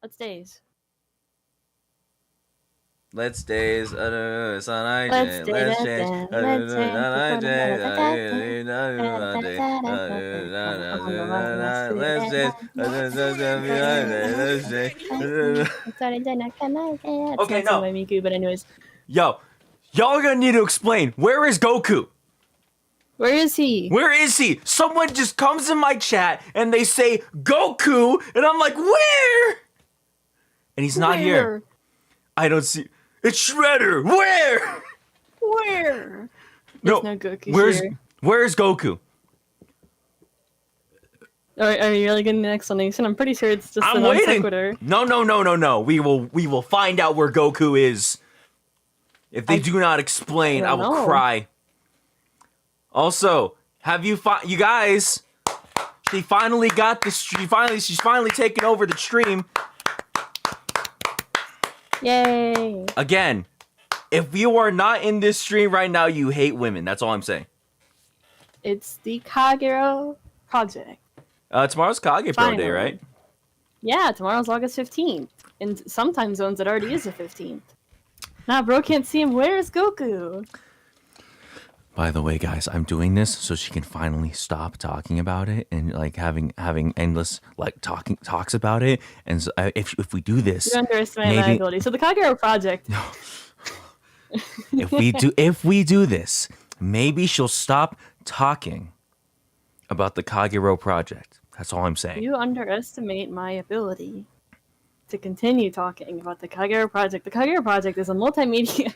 Let's daze. Let's daze. Let's Let's Okay, no. Miku, but anyways. Yo, y'all are gonna need to explain. Where is Goku? Where is he? Where is he? Someone just comes in my chat and they say Goku, and I'm like, where? And he's not here. I don't see. It's Shredder. Where? Where? No, no Goku where's Goku? Are you really getting an explanation? I'm pretty sure it's just I'm a non waiting. sequitur. No. We will find out where Goku is. If they do not explain, I will cry. Also, have you guys? She finally got the stream. She's finally taken over the stream. Yay! Again, if you are not in this stream right now, you hate women. That's all I'm saying. It's the Kagerou Project. Tomorrow's Kage Pro Day, right? Yeah, tomorrow's August 15th. In some time zones, it already is the 15th. Nah, bro can't see him. Where's Goku? By the way, guys, I'm doing this so she can finally stop talking about it and like having endless like talks about it. And so, if we do this, you underestimate my ability. So the Kagerou Project. if we do this, maybe she'll stop talking about the Kagerou Project. That's all I'm saying. You underestimate my ability to continue talking about the Kagerou Project. The Kagerou Project is a multimedia.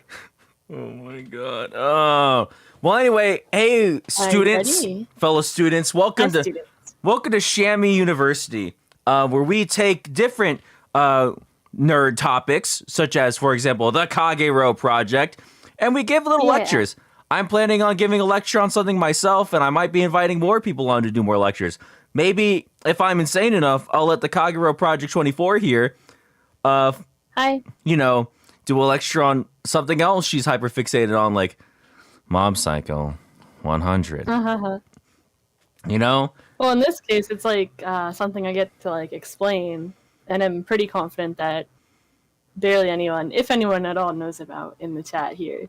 Oh my god. Oh. Well, anyway, hey, students, fellow students, welcome to Shammy University, where we take different nerd topics, such as, for example, the Kagerou Project, and we give little lectures. I'm planning on giving a lecture on something myself, and I might be inviting more people on to do more lectures. Maybe, if I'm insane enough, I'll let the Kagerou Project 24 here, do a lecture on something else she's hyperfixated on, like Mob Psycho 100. You know? Well, in this case, it's like something I get to like explain, and I'm pretty confident that barely anyone, if anyone at all, knows about in the chat here,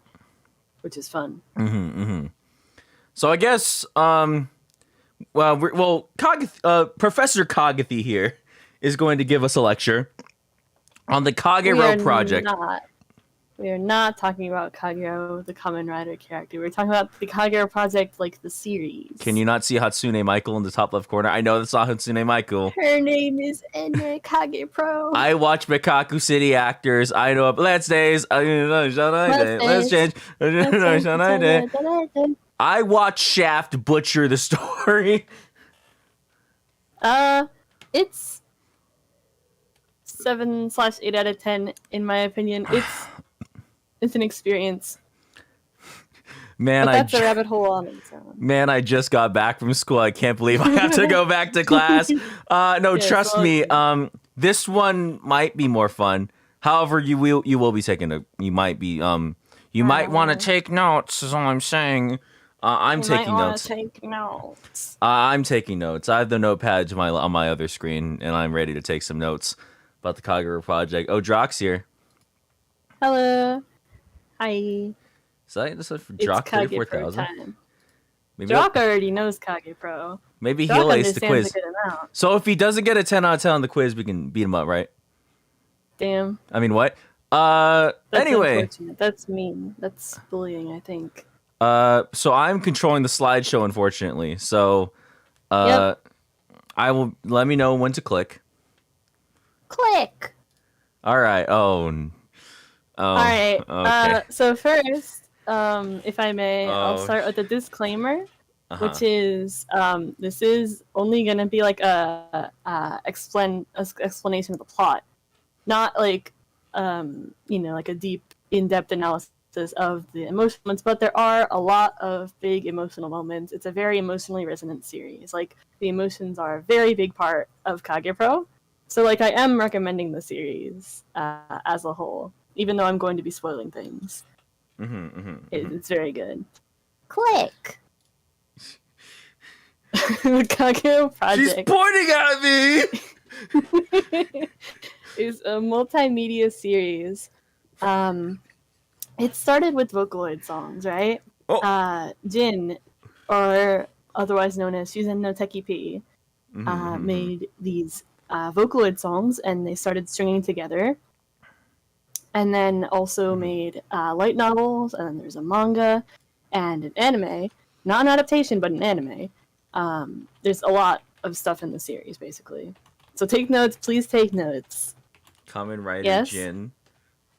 which is fun. So I guess, Professor Kagathy here is going to give us a lecture on the Kagerou Project. We are not talking about Kagerou, the Kamen Rider character. We're talking about the Kagerou Project, like the series. Can you not see Hatsune Michael in the top left corner? I know that's not Hatsune Michael. Her name is Ene Kage Pro. I watch Mekaku City Actors. I know. Let's Daze. Let's change. I watch Shaft butcher the story. It's 7/8 out of 10 in my opinion. It's an experience. Man, that's a rabbit hole on its own. Man, I just got back from school. I can't believe I have to go back to class. Trust me. This one might be more fun. However, you will be taking you might be You might want to take notes, is all I'm saying. I'm taking notes. Take notes. I'm taking notes. I have the notepad on my other screen, and I'm ready to take some notes about the Kagerou Project. Oh, Drock's here. Hello. Hi. This is for Drock 34,000? Drock already knows Kage Pro. Maybe he'll ace the quiz. So if he doesn't get a 10 out of 10 on the quiz, we can beat him up, right? Damn. I mean, what? That's anyway. That's mean. That's bullying, I think. So I'm controlling the slideshow, unfortunately. So, I will let me know when to click. Click. All right. All right. Okay. So first, if I may, I'll start with a disclaimer, which is this is only gonna be like a explanation of the plot, not like like a deep, in-depth analysis of the emotional moments, but there are a lot of big emotional moments. It's a very emotionally resonant series. Like, the emotions are a very big part of Kagerou. So, like, I am recommending the series as a whole, even though I'm going to be spoiling things. It's very good. Click! The Kagerou Project. She's pointing at me! Is a multimedia series. It started with Vocaloid songs, right? Jin, or otherwise known as Shizen no Teki-P, made these Vocaloid songs, and they started stringing together. And then also made light novels, and then there's a manga, and an anime. Not an adaptation, but an anime. There's a lot of stuff in the series, basically. So take notes, please take notes. Kamen Rider Jin.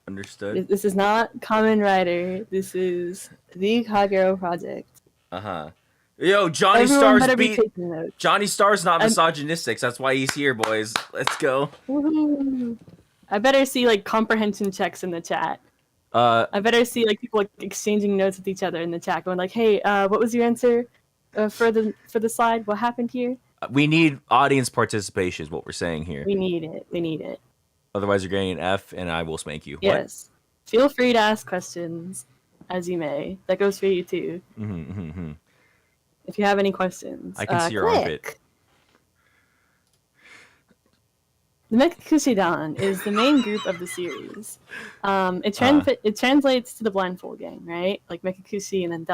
Understood. This is not Kamen Rider. This is the Kagerou Project. Yo, Johnny Star's Johnny Star's not misogynistic. That's why he's here, boys. Let's go. Woo-hoo. I better see like comprehension checks in the chat. I better see like people like exchanging notes with each other in the chat, going like, "Hey, what was your answer for the slide? What happened here?" We need audience participation. Is what we're saying here. We need it. Otherwise, you're getting an F, and I will spank you. Yes. What? Feel free to ask questions, as you may. That goes for you, too. If you have any questions. I can see your armpit. The Mekakushi Dan is the main group of the series. It translates to the blindfold gang, right? Like Mekakushi and then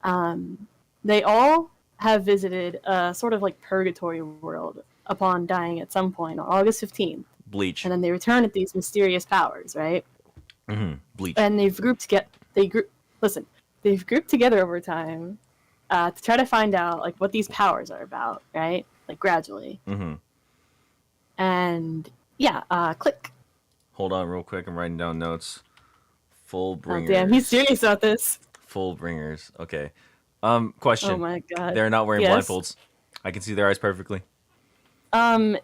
Dan. They all have visited a sort of like purgatory world upon dying at some point on August 15th. Bleach. And then they return with these mysterious powers, right? Bleach. And they've grouped together over time to try to find out like what these powers are about, right? Like gradually. And click. Hold on real quick. I'm writing down notes. Full bringers. Oh, damn, he's serious about this. Full bringers. Okay. Question. Oh my god. They're not wearing blindfolds. I can see their eyes perfectly. I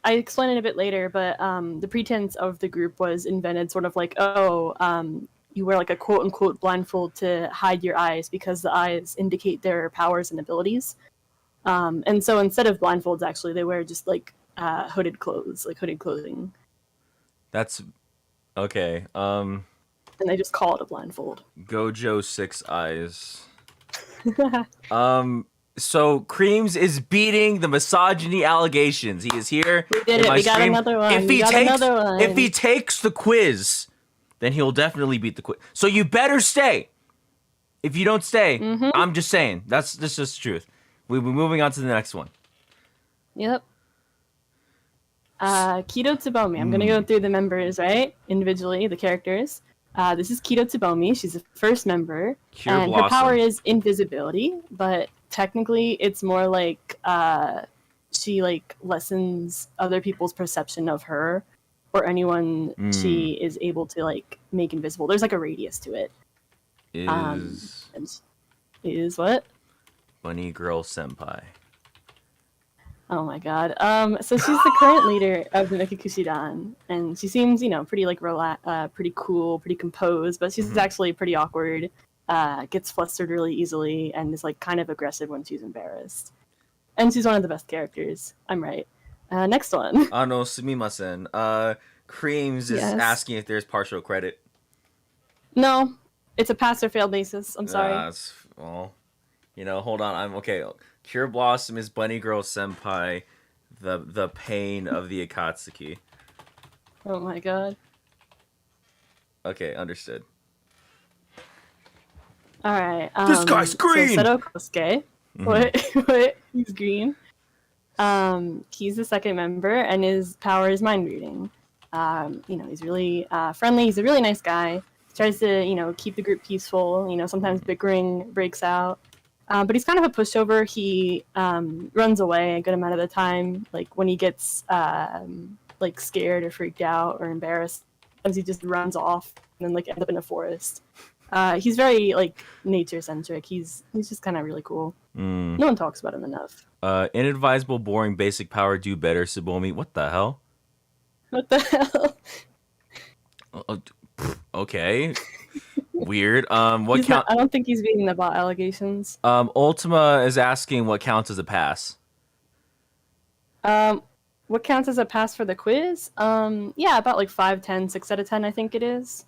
explain it a bit later, but the pretense of the group was invented sort of like, you wear like a quote-unquote blindfold to hide your eyes because the eyes indicate their powers and abilities. And so instead of blindfolds, actually, they wear just like hooded clothing. That's okay. And they just call it a blindfold. Gojo 6 eyes. So Creams is beating the misogyny allegations. He is here. We did it. We got another one. If he takes the quiz, then he'll definitely beat the quiz. So you better stay. If you don't stay, I'm just saying. That's just the truth. We'll be moving on to the next one. Yep. Kido Tsubomi. I'm gonna go through the members, right? Individually, the characters. This is Kido Tsubomi. She's the first member. And her power is invisibility, but technically it's more like she like lessens other people's perception of her or anyone she is able to like make invisible. There's like a radius to it. Is what? Bunny Girl Senpai. Oh my god. So she's the current leader of the Mekakushi Dan, and she seems, pretty like pretty cool, pretty composed, but she's actually pretty awkward. Gets flustered really easily, and is like kind of aggressive when she's embarrassed. And she's one of the best characters. I'm right. Next one. No, sumimasen. Creams is asking if there's partial credit. No, It's a pass or fail basis. I'm sorry. Well, hold on. I'm okay. Cure Blossom is Bunny Girl Senpai, the pain of the Akatsuki. Oh my god. Okay, understood. All right. This guy's green. So Seto Kosuke. What? He's green. He's the second member, and his power is mind reading. He's really friendly. He's a really nice guy. He tries to, keep the group peaceful. Sometimes bickering breaks out. But he's kind of a pushover. He runs away a good amount of the time. Like when he gets scared or freaked out or embarrassed, sometimes he just runs off and then ends up in a forest. He's very nature centric. He's just kind of really cool. No one talks about him enough. Inadvisable, boring, basic power, do better, Subomi. What the hell? What the hell? Okay. Weird. I don't think he's beating about allegations. Ultima is asking what counts as a pass. What counts as a pass for the quiz? Yeah, about 5, 10, 6 out of 10, I think it is.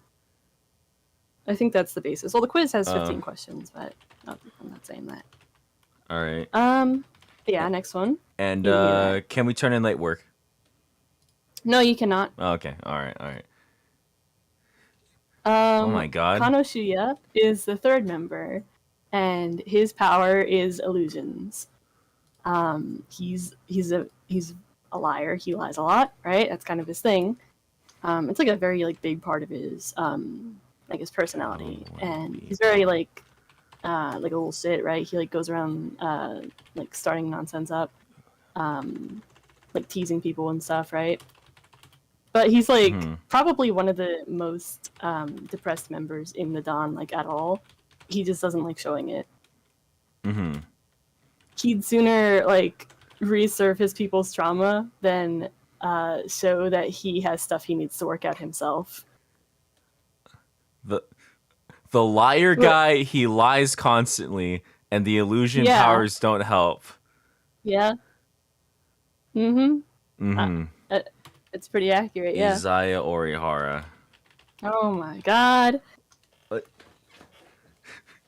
I think that's the basis. Well, the quiz has 15 questions, but I'm not saying that. All right. Yeah, next one. And can we turn in late work? No, you cannot. Okay. All right. Oh my god. Kanoshuya is the third member, and his power is illusions. He's a liar. He lies a lot, right? That's kind of his thing. It's a very big part of his his personality, and he's very a little shit, right? He goes around starting nonsense up, teasing people and stuff, right? But he's probably one of the most depressed members in the Dawn, at all. He just doesn't like showing it. Mm-hmm. He'd sooner resurface people's trauma than show that he has stuff he needs to work out himself. The liar guy, he lies constantly, and the illusion powers don't help. Yeah. It's pretty accurate, yeah. Izaya Orihara. Oh my god. What?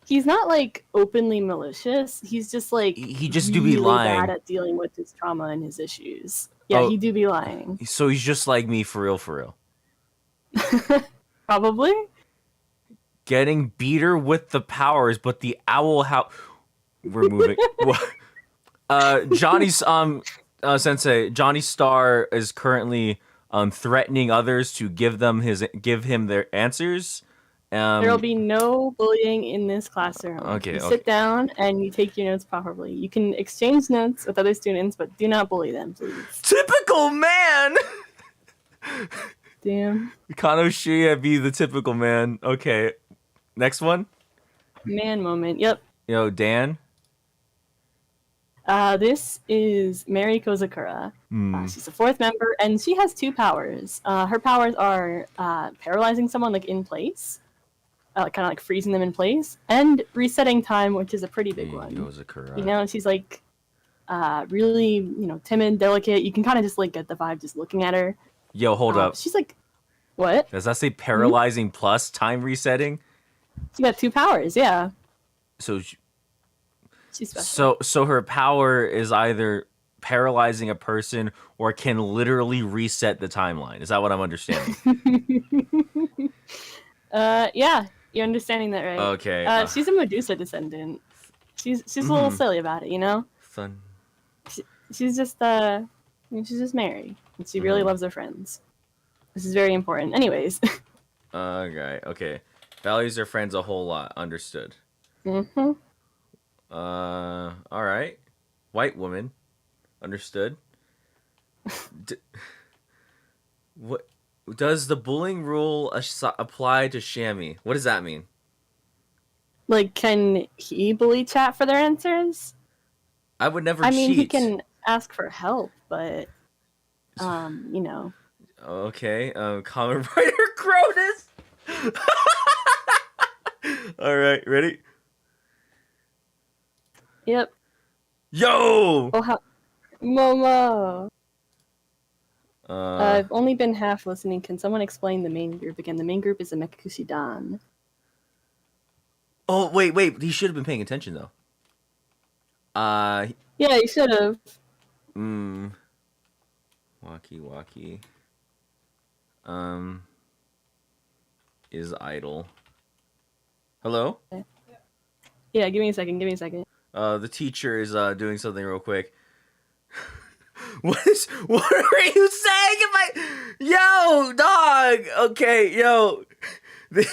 He's not openly malicious. He's just he just really do be lying. Bad at dealing with his trauma and his issues. Yeah, he do be lying. So he's just like me for real. Probably. Getting beater with the powers, but the owl we're moving. Johnny's Sensei, Johnny Star is currently threatening others to give him their answers. There'll be no bullying in this classroom. Okay. Sit down and you take your notes properly. You can exchange notes with other students, but do not bully them, please. Typical man. Damn. Kanoshuya be the typical man. Okay. Next one. Man moment. Yep. Dan. This is Mary Kozakura. She's the fourth member, and she has 2 powers. Her powers are paralyzing someone in place, kind of freezing them in place, and resetting time, which is a pretty big one. Kozakura. She's really, timid, delicate. You can kind of just get the vibe just looking at her. Yo, hold up. She's what? Does that say paralyzing plus time resetting? She got 2 powers, yeah. So she's special. So her power is either paralyzing a person or can literally reset the timeline. Is that what I'm understanding? Yeah, you're understanding that right. Okay. She's a Medusa descendant. She's a little silly about it, Fun. She's just she's just Mary, and she really loves her friends. This is very important. Anyways. Okay. Values her friends a whole lot. Understood. Mm-hmm. All right. White woman. Understood. What does the bullying rule apply to Shammy? What does that mean? Can he bully chat for their answers? I would never cheat. I mean, he can ask for help, but Okay. Common writer Cronus. All right, ready? Yep. Yo! Oh, Momo! I've only been half listening. Can someone explain the main group again? The main group is the Mekakushi Dan. Oh, wait. He should have been paying attention, though. Yeah, he should have. Waki. Is idle. Hello? Yeah, give me a second. The teacher is doing something real quick. What are you saying? Yo, dog. Okay, yo.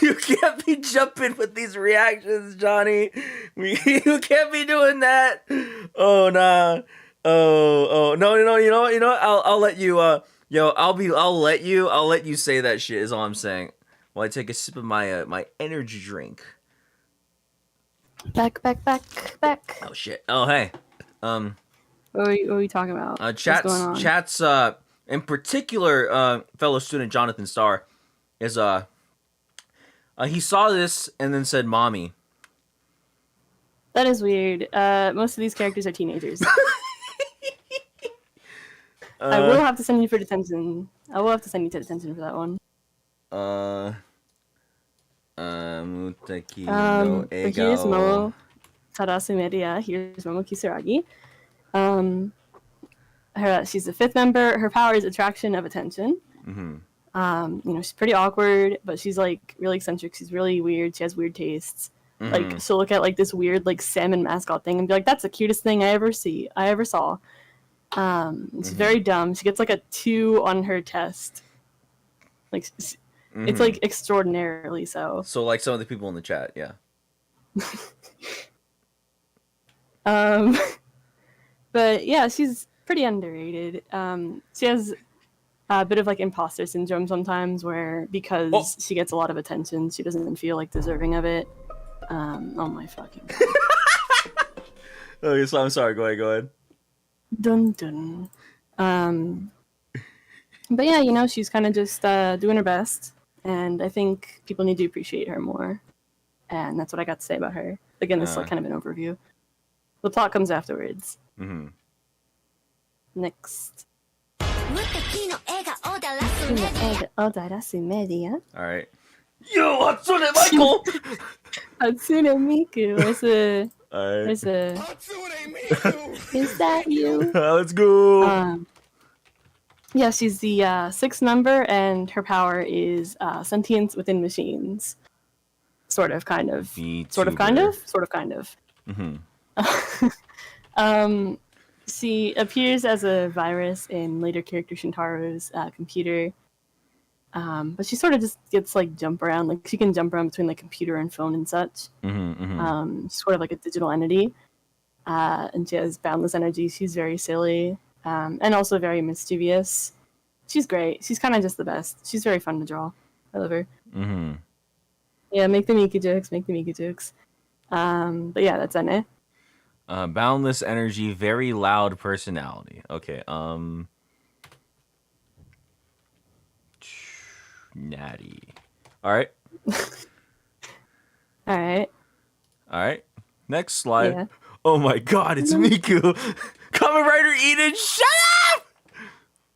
You can't be jumping with these reactions, Johnny. You can't be doing that. Oh nah. Oh no. You know what? I'll let you. I'll let you say that shit. Is all I'm saying. While I take a sip of my my energy drink. Back. Oh shit. Oh hey. What are we talking about? Chat's in particular, fellow student Jonathan Starr is he saw this and then said mommy. That is weird. Most of these characters are teenagers. I will have to send you for detention. I will have to send you to detention for that one. Muteki no egao. Here's Momo Tarasu Media. Here's Momo Kisaragi. She's the 5th member. Her power is attraction of attention. She's pretty awkward, but she's like really eccentric. She's really weird. She has weird tastes. Like she'll look at like this weird like salmon mascot thing and be like, "That's the cutest thing I ever saw." She's very dumb. She gets like a 2 on her test. Like it's like extraordinarily so. So like some of the people in the chat, yeah. But yeah, she's pretty underrated. She has a bit of like imposter syndrome sometimes, where because she gets a lot of attention, she doesn't feel like deserving of it. Oh my fucking god. Okay, so I'm sorry. Go ahead. Dun dun. But yeah, she's kind of just doing her best, and I think people need to appreciate her more. And that's what I got to say about her. Again, this is like kind of an overview. The plot comes afterwards. Next. Alright. Yo, Hatsune Michael! Hatsune Miku. Is that you? Let's go! Yeah, she's the 6th member, and her power is sentience within machines. Sort of, kind of. vtuber. She appears as a virus in later character Shintaro's computer. But she sort of just gets like jump around. Like she can jump around between like computer and phone and such. She's sort of like a digital entity. And she has boundless energy. She's very silly. And also very mischievous. She's great. She's kind of just the best. She's very fun to draw. I love her. Yeah, make the Miku jokes. But yeah, that's Ane. Boundless energy, very loud personality. Okay, Natty. Alright. Alright. Next slide. Yeah. Oh my god, it's Miku! Kamen Rider Eden, shut up!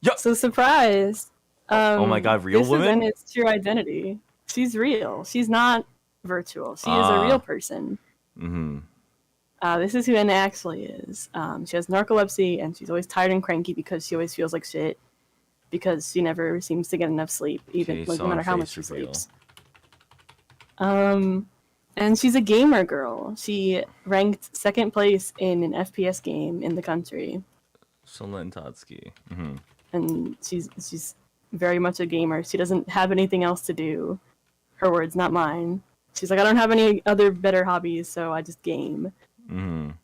Yo. So surprised. Oh my god, real woman? This is Ane's true identity. She's real. She's not virtual. She is a real person. This is who Ane actually is. She has narcolepsy, and she's always tired and cranky because she always feels like shit. Because she never seems to get enough sleep, even no matter how much she sleeps. And she's a gamer girl. She ranked 2nd place in an FPS game in the country. Solen Tatsuki. And she's very much a gamer. She doesn't have anything else to do. Her words, not mine. She's like, I don't have any other better hobbies, so I just game. And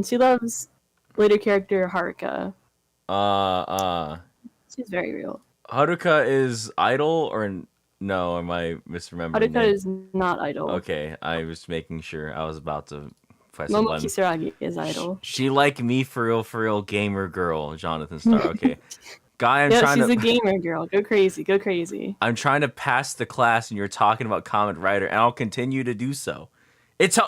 she loves later character Haruka. She's very real. Haruka is idol or no? Am I misremembering? Haruka is not idol. Okay, I was making sure. I was about to press Momo Kisaragi is idol. She like me for real gamer girl, Jonathan Starr. Okay. Guy, she's a gamer girl. Go crazy. I'm trying to pass the class and you're talking about Kamen Rider, and I'll continue to do so.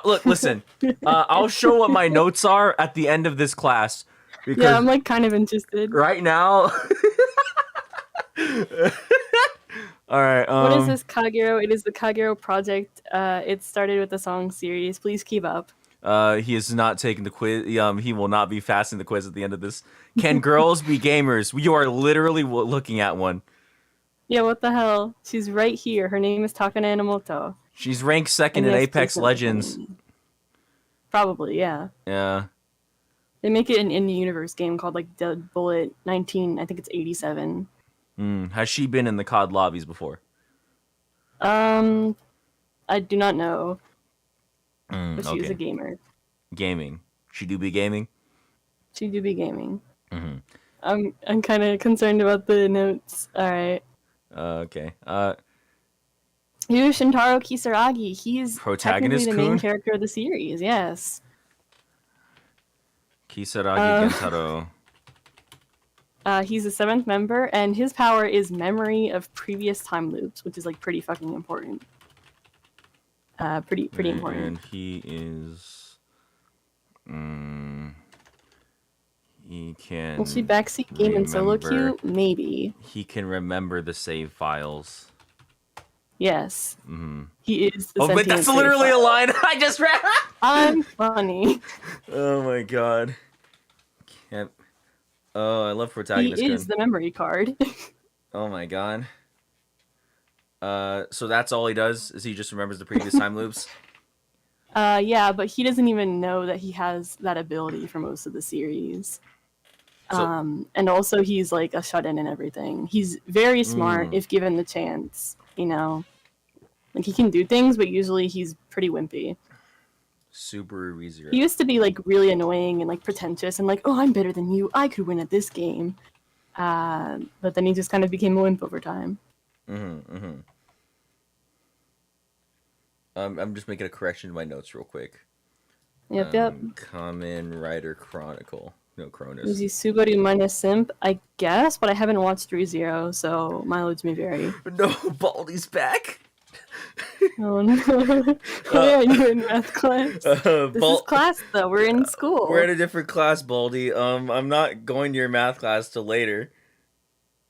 Look, listen. I'll show what my notes are at the end of this class. Because yeah, I'm like kind of interested. Right now. All right. What is this Kagerou? It is the Kagerou Project. It started with the song series. Please keep up. He is not taking the quiz. He will not be passing the quiz at the end of this. Can girls be gamers? You are literally looking at one. Yeah, what the hell? She's right here. Her name is Takane Enomoto. She's ranked second in Apex Legends. Probably, yeah. Yeah. They make it an in-universe game called like Dead Bullet 19. I think it's 87. Has she been in the COD lobbies before? I do not know. But she is a gamer. Gaming. She do be gaming? She do be gaming. I'm kind of concerned about the notes. All right. Okay. Here's Shintaro Kisaragi. He's protagonist technically the main character of the series. Yes. Kisaragi Gentaro. He's the 7th member, and his power is memory of previous time loops, which is like pretty fucking important. Pretty important. And he is. He can. Will she backseat game and solo queue? Maybe. He can remember the save files. Yes. He is the but that's literally a line I just read. I'm funny. Oh my god. Can't. Oh, I love protagonist. He is the memory card. Oh my god. So that's all he does? Is he just remembers the previous time loops? Yeah, but he doesn't even know that he has that ability for most of the series. So, and also he's like a shut-in and everything. He's very smart if given the chance, you know. Like he can do things, but usually he's pretty wimpy. Super easy. He used to be like really annoying and like pretentious and like, oh, I'm better than you. I could win at this game. But then he just kind of became a wimp over time. I'm just making a correction to my notes real quick. Yep. Common Rider Chronicle. No, Cronus. Is he Subaru minus Simp? I guess, but I haven't watched 3-0, so mileage may vary. No, Baldy's back. Oh no. Why are you in math class? This is class though, we're in school. We're in a different class, Baldy. I'm not going to your math class till later.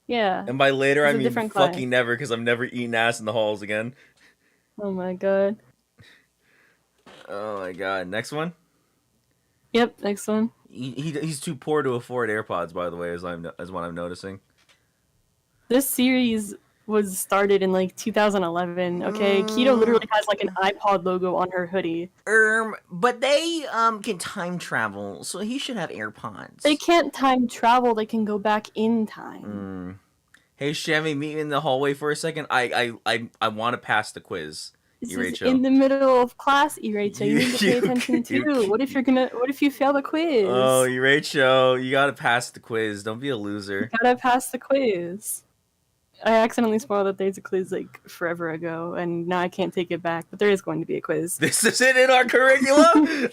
Yeah. And by later I mean fucking never, because I'm never eating ass in the halls again. Oh my god. Oh my god. Next one? Yep, next one. He's too poor to afford AirPods, by the way, as what I'm noticing. This series was started in like 2011. Okay, Keto literally has like an iPod logo on her hoodie. But they can time travel, so he should have AirPods. They can't time travel. They can go back in time. Hey, Shammy, meet me in the hallway for a second. I want to pass the quiz. This is in the middle of class, Iracho. You need to pay attention too. What if you fail the quiz? Oh, Iracho, you gotta pass the quiz. Don't be a loser. You gotta pass the quiz. I accidentally spoiled that there's a quiz like forever ago, and now I can't take it back. But there is going to be a quiz. This isn't in our curriculum.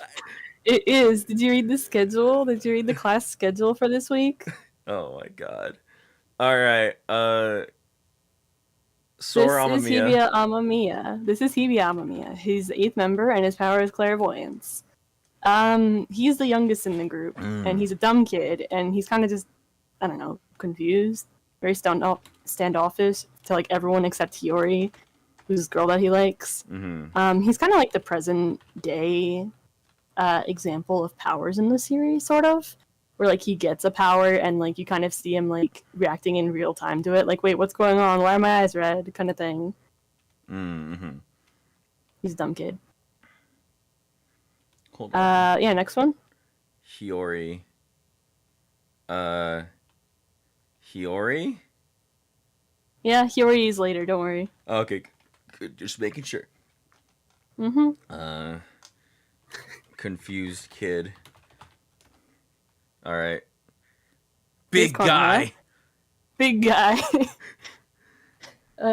It is. Did you read the schedule? Did you read the class schedule for this week? Oh my god. All right. This is Hibiya Amamiya. He's the 8th member, and his power is clairvoyance. He's the youngest in the group, and he's a dumb kid, and he's kind of just, I don't know, confused, very standoffish to like everyone except Hiyori, who's this girl that he likes. He's kind of like the present day example of powers in the series, sort of. Where like he gets a power and like you kind of see him like reacting in real time to it, like, wait, what's going on? Why are my eyes red? Kind of thing. He's a dumb kid. Hold on. Yeah, next one. Hiyori. Yeah, Hiyori is later. Don't worry. Okay, good. Just making sure. Confused kid. All right. Big guy. Big guy.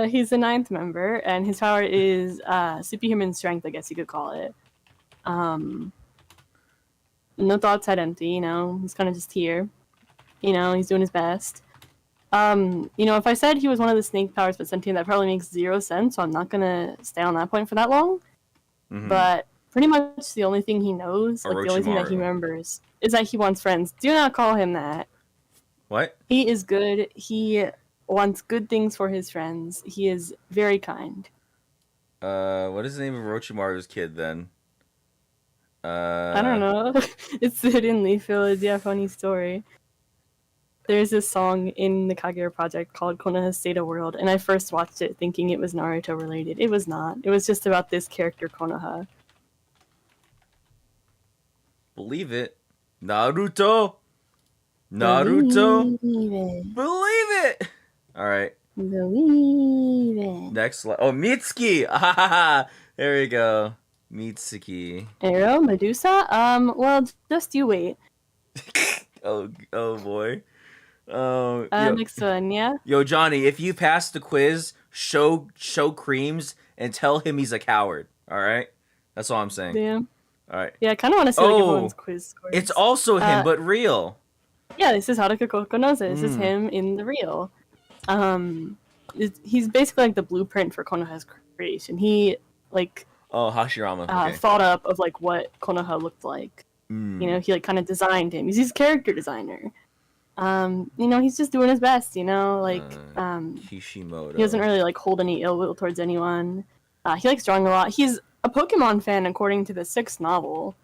He's the 9th member, and his power is superhuman strength, I guess you could call it. No thoughts, head empty, you know. He's kind of just here. You know, he's doing his best. You know, if I said he was one of the snake powers but sentient, that probably makes 0 sense, so I'm not going to stay on that point for that long. But pretty much the only thing he knows, like the only thing that he remembers, is that he wants friends. Do not call him that. What? He is good. He wants good things for his friends. He is very kind. What is the name of Orochimaru's kid then? I don't know. It's in Leaf Village. Yeah, funny story. There's this song in the Kagerou Project called Konoha's State of World, and I first watched it thinking it was Naruto related. It was not. It was just about this character Konoha. Believe it. Naruto. Believe it. All right. Believe it. Next. Oh, Mitsuki. There we go. Mitsuki. Arrow, Medusa. Well, just you wait. Oh boy. Next one, yeah. Yo, Johnny, if you pass the quiz, show Creams and tell him he's a coward. All right, that's all I'm saying. Damn. All right. Yeah, I kind of want to see like everyone's quiz scores. It's also him, but real. Yeah, this is Haruka Kokonoze. This is him in the real. He's basically like the blueprint for Konoha's creation. He like Hashirama. Okay. Thought up of like what Konoha looked like. You know, he like kind of designed him. He's a character designer. You know, he's just doing his best. You know, like Kishimoto. He doesn't really like hold any ill will towards anyone. He likes drawing a lot. He's a Pokemon fan, according to the 6th novel,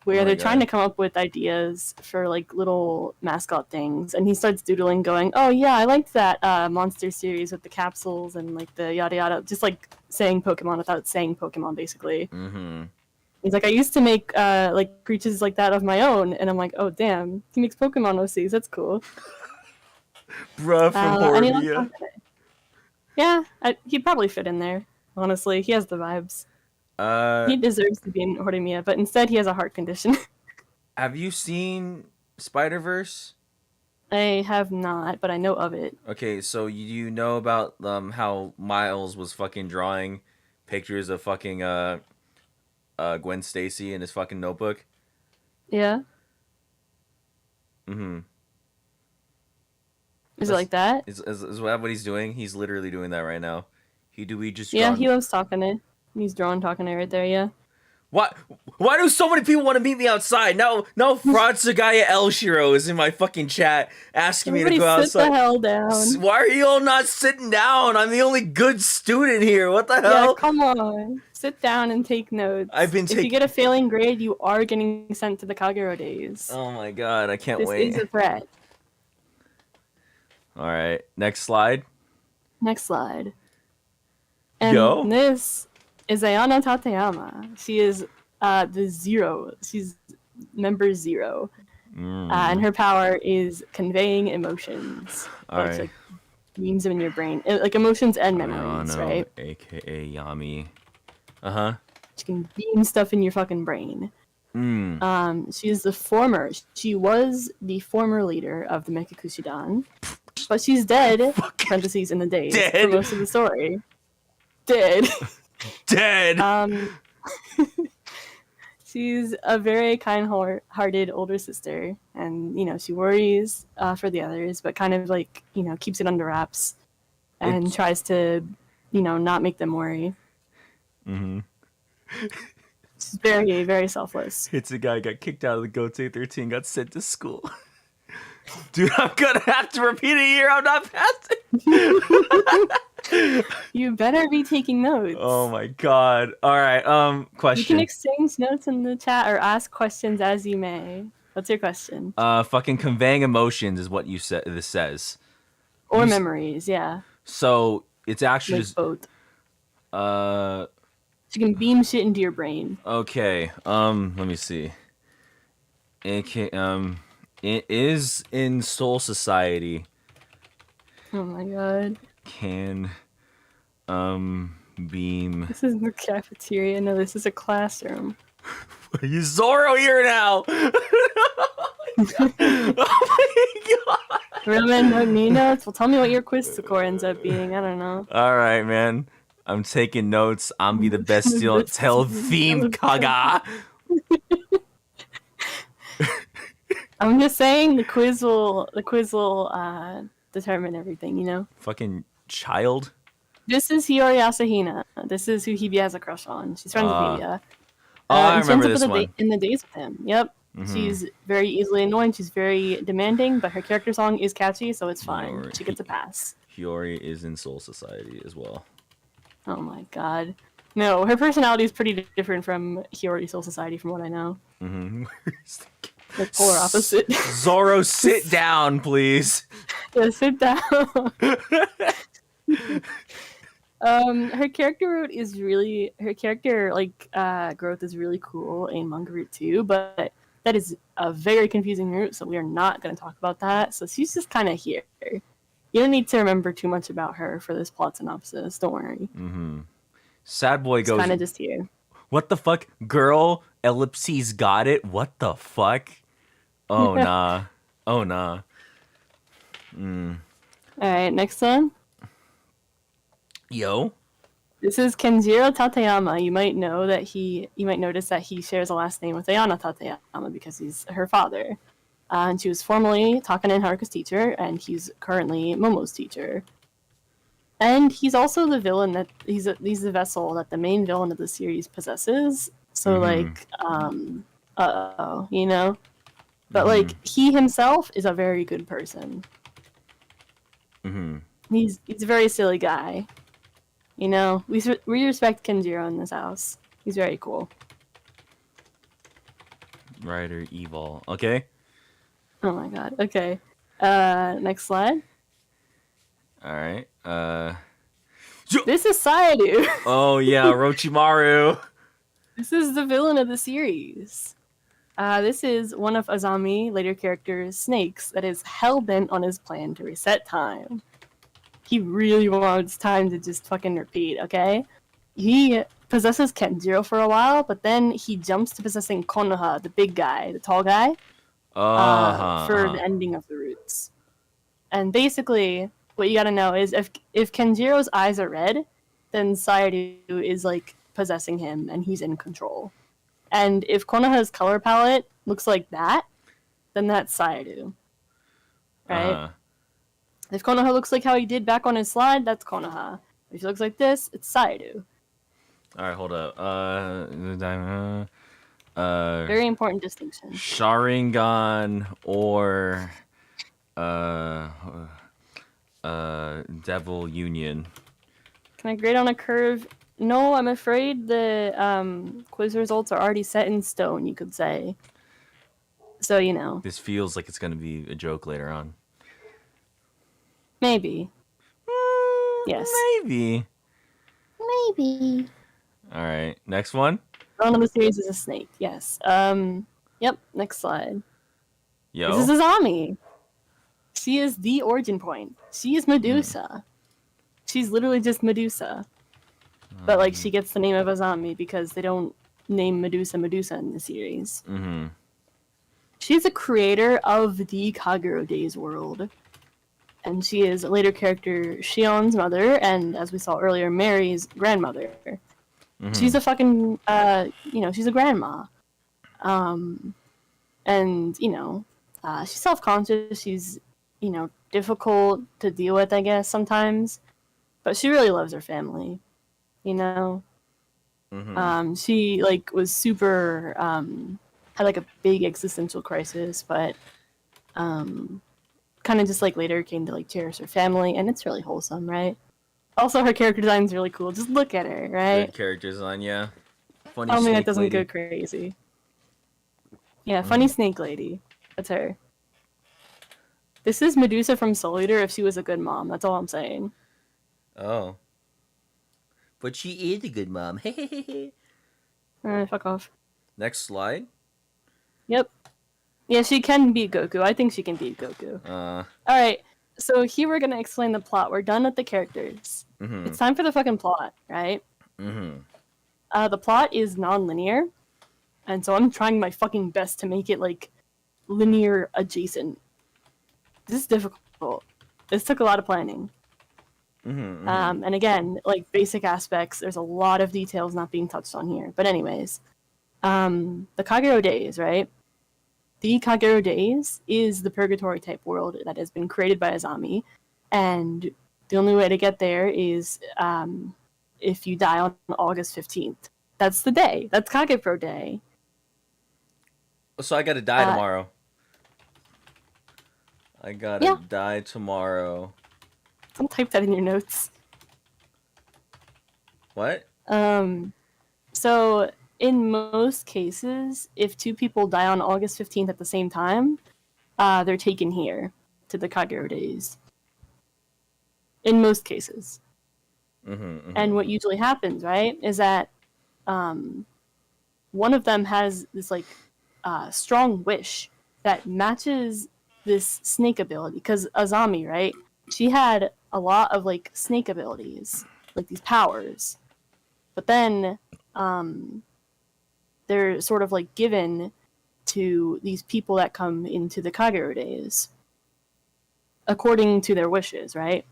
where they're trying to come up with ideas for like little mascot things, and he starts doodling, going, "Oh yeah, I liked that monster series with the capsules and like the yada yada," just like saying Pokemon without saying Pokemon, basically. Mm-hmm. He's like, I used to make like creatures like that of my own, and I'm like, oh damn, he makes Pokemon OCs. That's cool. Bruh from Hordia. Yeah, he'd probably fit in there. Honestly, he has the vibes. He deserves to be in Horimiya, but instead he has a heart condition. Have you seen Spider-Verse? I have not, but I know of it. Okay, so you know about how Miles was fucking drawing pictures of fucking Gwen Stacy in his fucking notebook? Yeah. Mm-hmm. Is it like that? Is that what he's doing? He's literally doing that right now. He loves Takane. He's drawing Takane right there, yeah. Why do so many people want to meet me outside? Now Fraud Sagaya Elshiro is in my fucking chat asking me to go outside. Sit the hell down. Why are you all not sitting down? I'm the only good student here. What the hell? Yeah, come on. Sit down and take notes. If you get a failing grade, you are getting sent to the Kagerou Days. Oh my god, I can't wait. This is a threat. Alright, next slide. And this is Ayana Tateyama. She is the 0. She's member 0. And her power is conveying emotions. Alright. Like beams them in your brain. Like emotions and memories, right? AKA Yami. Uh-huh. She can beam stuff in your fucking brain. She was the former leader of the Mekakushi Dan. But she's dead, parentheses in the days, for most of the story. Dead. She's a very kind-hearted older sister, and, you know, she worries for the others, but kind of, like, you know, keeps it under wraps and tries to, you know, not make them worry. Mm-hmm. She's very, very selfless. It's a guy got kicked out of the Gote 13, got sent to school. Dude, I'm gonna have to repeat a year. I'm not passing. You better be taking notes. Oh my god. All right. Question. You can exchange notes in the chat or ask questions as you may. What's your question? Fucking conveying emotions is what this says. Or memories, yeah. So it's actually like just both. You can beam shit into your brain. Okay. Let me see. It is in Soul Society. Oh my god. Can beam. This is the cafeteria. No, this is a classroom. Are you Zoro here now? Oh my god. Roman, no notes. Well, tell me what your quiz score ends up being. I don't know. All right, man. I'm taking notes. I'm be the best student. Tell theme Kaga. I'm just saying the quiz will determine everything, you know? Fucking child. This is Hiyori Asahina. This is who Hibiya has a crush on. She's friends with Hibiya. I remember this one. In the days with him. Yep. Mm-hmm. She's very easily annoying. She's very demanding, but her character song is catchy, so it's fine. She gets a pass. Hiyori is in Soul Society as well. Oh my god. No, her personality is pretty different from Hiyori Soul Society, from what I know. Mm-hmm. Like polar opposite. Zoro, sit down, please. Yeah, sit down. Her character growth is really cool in manga route too, but that is a very confusing route, so we are not going to talk about that. So she's just kind of here. You don't need to remember too much about her for this plot synopsis. Don't worry. Mm-hmm. Sad boy goes. Kind of just here. What the fuck, girl? Ellipses got it. What the fuck? Oh nah. Oh nah. All right, next one. Yo. This is Kenjiro Tateyama. You might notice that he shares a last name with Ayana Tateyama because he's her father. And she was formerly Takane and Haruka's teacher, and he's currently Momo's teacher. And he's also the villain that he's the vessel that the main villain of the series possesses. So you know. But like he himself is a very good person. Mm-hmm. He's a very silly guy. You know, we respect Kenjiro in this house. He's very cool. Rider Evil. Okay. Oh my god. Okay. Next slide. All right. This is Saidu. Oh yeah, Orochimaru. This is the villain of the series. This is one of Azami, later character's snakes, that is hell-bent on his plan to reset time. He really wants time to just fucking repeat, okay? He possesses Kenjiro for a while, but then he jumps to possessing Konoha, the big guy, the tall guy, for the ending of the roots. And basically, what you gotta know is if Kenjiro's eyes are red, then Saidu is like possessing him and he's in control. And if Konoha's color palette looks like that, then that's Saidu. Right? If Konoha looks like how he did back on his slide, that's Konoha. If he looks like this, it's Saidu. Alright, hold up. Very important distinction. Sharingan or Devil Union. Can I grade on a curve? No, I'm afraid the quiz results are already set in stone, you could say. So, you know. This feels like it's going to be a joke later on. Maybe. Yes. Maybe. Maybe. All right. Next one. One of the series is a snake. Yes. Yep. Next slide. Yo. This is Azami. She is the origin point. She is Medusa. She's literally just Medusa. But like she gets the name of Azami because they don't name Medusa in the series. Mm-hmm. She's a creator of the Kagerou Days world. And she is a later character Shion's mother, and as we saw earlier, Mary's grandmother. Mm-hmm. She's a fucking, she's a grandma. And, she's self-conscious, she's, difficult to deal with, I guess, sometimes. But she really loves her family, Mm-hmm. She, was super, had, a big existential crisis, but, kind of just later came to cherish her family, and it's really wholesome, right? Also, her character design is really cool. Just look at her, right? Good character design, yeah. Funny. I mean, that doesn't go crazy. Yeah, funny snake lady. That's her. This is Medusa from Soul Eater if she was a good mom. That's all I'm saying. Oh. But she is a good mom. Alright, fuck off. Next slide. Yep. Yeah, she can beat Goku. I think she can beat Goku. Alright, so here we're gonna explain the plot. We're done with the characters. Mm-hmm. It's time for the fucking plot, right? Mm-hmm. The plot is non-linear, and so I'm trying my fucking best to make it, linear adjacent. This is difficult. This took a lot of planning. Mm-hmm. And again, basic aspects, there's a lot of details not being touched on here. But anyways, the Kagerou Days, right? The Kagerou Days is the purgatory type world that has been created by Azami, and the only way to get there is if you die on August 15th. That's the day. That's Kagerou Day. So I gotta die tomorrow. I gotta die tomorrow. Don't type that in your notes. What? So in most cases, if two people die on August 15th at the same time, they're taken here to the Kagerou Days. In most cases. And what usually happens, right, is that one of them has this like strong wish that matches this snake ability. Because Azami, right, she had a lot of like snake abilities, like these powers. But then they're sort of like given to these people that come into the Kagerou Days according to their wishes, right?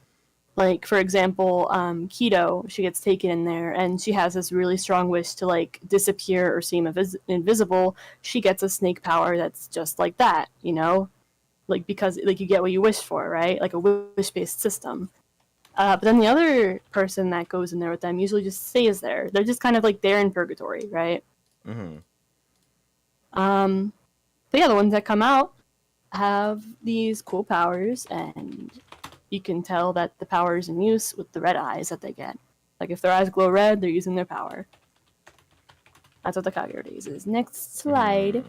Like, for example, Kido, she gets taken in there, and she has this really strong wish to, like, disappear or seem invisible. She gets a snake power that's just like that, you know? Like, because, like, you get what you wish for, right? Like a wish-based system. But then the other person that goes in there with them usually just stays there. They're just kind of, like, there in purgatory, right? But yeah, the ones that come out have these cool powers, and you can tell that the power is in use with the red eyes that they get. Like, if their eyes glow red, they're using their power. That's what the Kagerou Daze is. Next slide.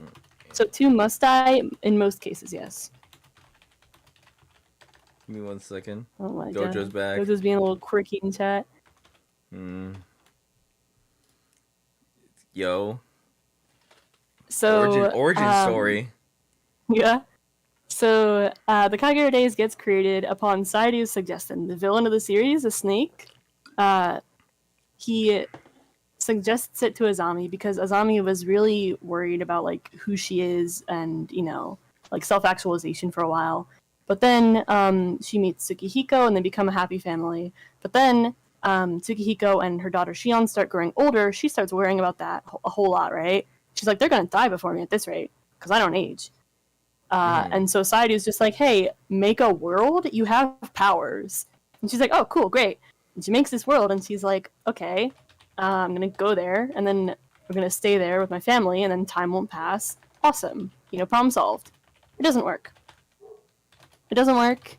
So 2 must die in most cases, yes. Give me 1 second. Oh my Gojo's god. back. Gojo's being a little quirky in chat. Yo. So origin story. Yeah. So the Kagerou Daze gets created upon Saidu's suggestion. The villain of the series, the snake, he suggests it to Azami because Azami was really worried about like who she is and, you know, like self-actualization for a while. But then she meets Tsukihiko and they become a happy family. But then Tsukihiko and her daughter Shion start growing older. She starts worrying about that a whole lot, right? She's like, they're going to die before me at this rate because I don't age. And so Saidu's just like, hey, make a world? You have powers. And she's like, oh, cool, great. And she makes this world and she's like, okay, I'm going to go there and then we're going to stay there with my family and then time won't pass. Awesome. You know, problem solved. It doesn't work. It doesn't work.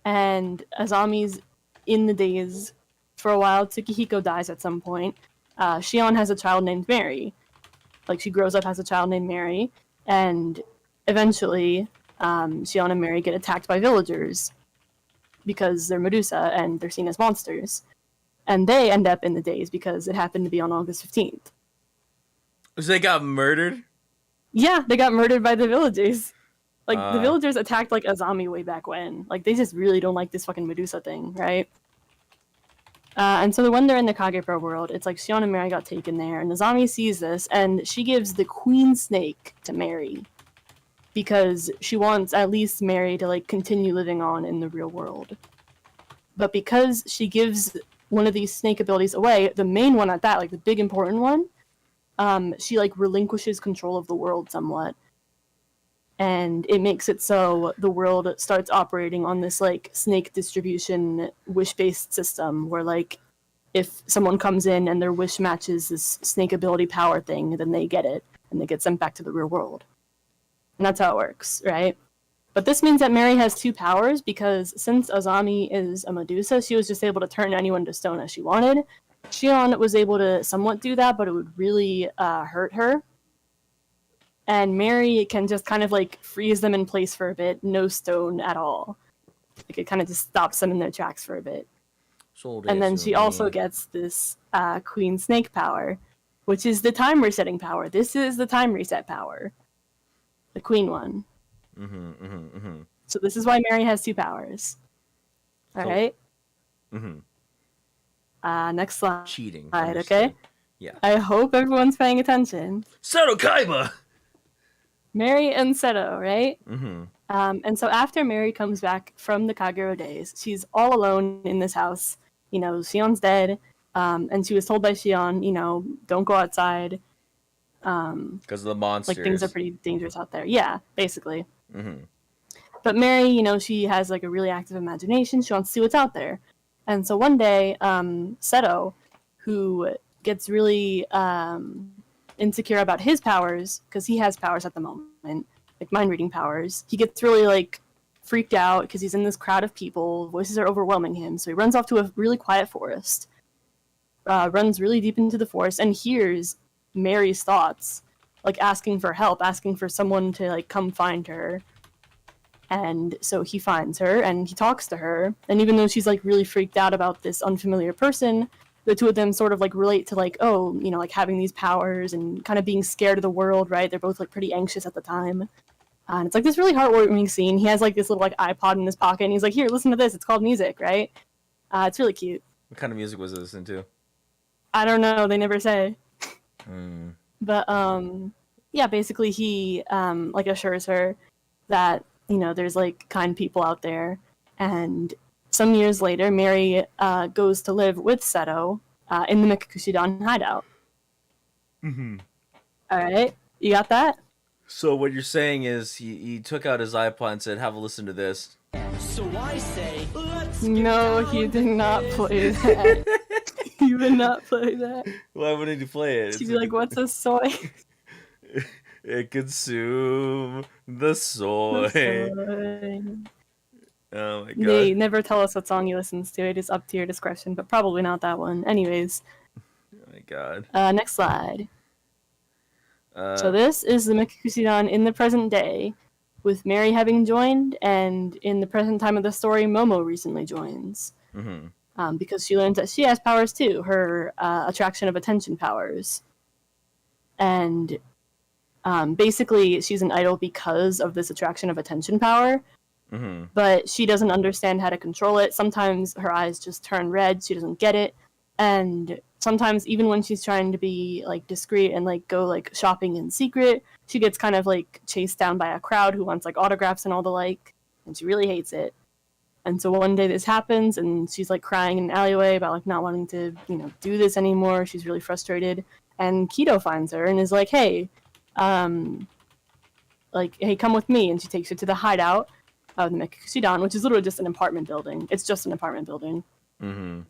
And Azami's in the days for a while. Tsukihiko dies at some point. Shion has a child named Mary. Like, she grows up, has a child named Mary. And eventually, Shion and Mary get attacked by villagers because they're Medusa and they're seen as monsters. And they end up in the days because it happened to be on August 15th. So they got murdered? Yeah, they got murdered by the villagers. Like, the villagers attacked, like, Azami way back when. Like, they just really don't like this fucking Medusa thing, right? And so when they're in the Kagerou world, it's like Shion and Mary got taken there, and Azami sees this, and she gives the queen snake to Mary. Because she wants at least Mary to, like, continue living on in the real world. But because she gives one of these snake abilities away, the main one at that, like, the big important one, she, like, relinquishes control of the world somewhat. And it makes it so the world starts operating on this, like, snake distribution wish-based system where, like, if someone comes in and their wish matches this snake ability power thing, then they get it, and they get sent back to the real world. And that's how it works, right? But this means that Mary has 2 powers, because since Azami is a Medusa, she was just able to turn anyone to stone as she wanted. Shion was able to somewhat do that, but it would really hurt her. And Mary can just kind of, like, freeze them in place for a bit, no stone at all. Like, it kind of just stops them in their tracks for a bit. And then she also gets this Queen Snake power, which is the time resetting power. This is the time reset power. The Queen one. So this is why Mary has 2 powers. Alright? Next slide. Cheating. Okay? Yeah. I hope everyone's paying attention. Seto Kaiba! Mary and Seto, right? And so after Mary comes back from the Kagerou Days, she's all alone in this house. You know, Shion's dead. And she was told by Shion, you know, don't go outside. Because of the monsters. Like, things are pretty dangerous out there. Yeah, basically. But Mary, you know, she has, like, a really active imagination. She wants to see what's out there. And so one day, Seto, who gets really insecure about his powers, because he has powers at the moment, like mind-reading powers, he gets really, like, freaked out because he's in this crowd of people. Voices are overwhelming him, so he runs off to a really quiet forest. Runs really deep into the forest and hears Mary's thoughts, like asking for help, asking for someone to like come find her. And so he finds her and he talks to her. And even though she's like really freaked out about this unfamiliar person, the two of them sort of like relate to like, oh, you know, like having these powers and kind of being scared of the world, right? They're both like pretty anxious at the time. And it's like this really heartwarming scene. He has like this little like iPod in his pocket and he's like, here, listen to this. It's called music, right? It's really cute. What kind of music was it listening to? I don't know. They never say. But yeah, basically he like assures her that, you know, there's like kind people out there. And some years later, Mary goes to live with Seto in the Mekakushi Dan hideout. Mm-hmm. All right, you got that? So what you're saying is he took out his iPod and said, "Have a listen to this." So I say, no, he did not play that. He would not play that. Why wouldn't he play it? She'd be like, "What's a soy?" It consume the soy. Oh my god. They never tell us what song he listens to. It is up to your discretion, but probably not that one. Anyways. Oh my god. Next slide. So this is the Mekakushi Dan in the present day, with Mary having joined, and in the present time of the story, Momo recently joins. Mm-hmm. Because she learns that she has powers too, her attraction of attention powers. And basically, she's an idol because of this attraction of attention power. Mm-hmm. But she doesn't understand how to control it. Sometimes her eyes just turn red. She doesn't get it. And sometimes even when she's trying to be like discreet and like go like shopping in secret, she gets kind of like chased down by a crowd who wants like autographs and all the like. And she really hates it. And so one day this happens and she's like crying in an alleyway about like not wanting to, you know, do this anymore. She's really frustrated. And Kido finds her and is like, hey, come with me. And she takes her to the hideout of the Mekakushi Dan, which is literally just an apartment building. It's just an apartment building. Mm-hmm.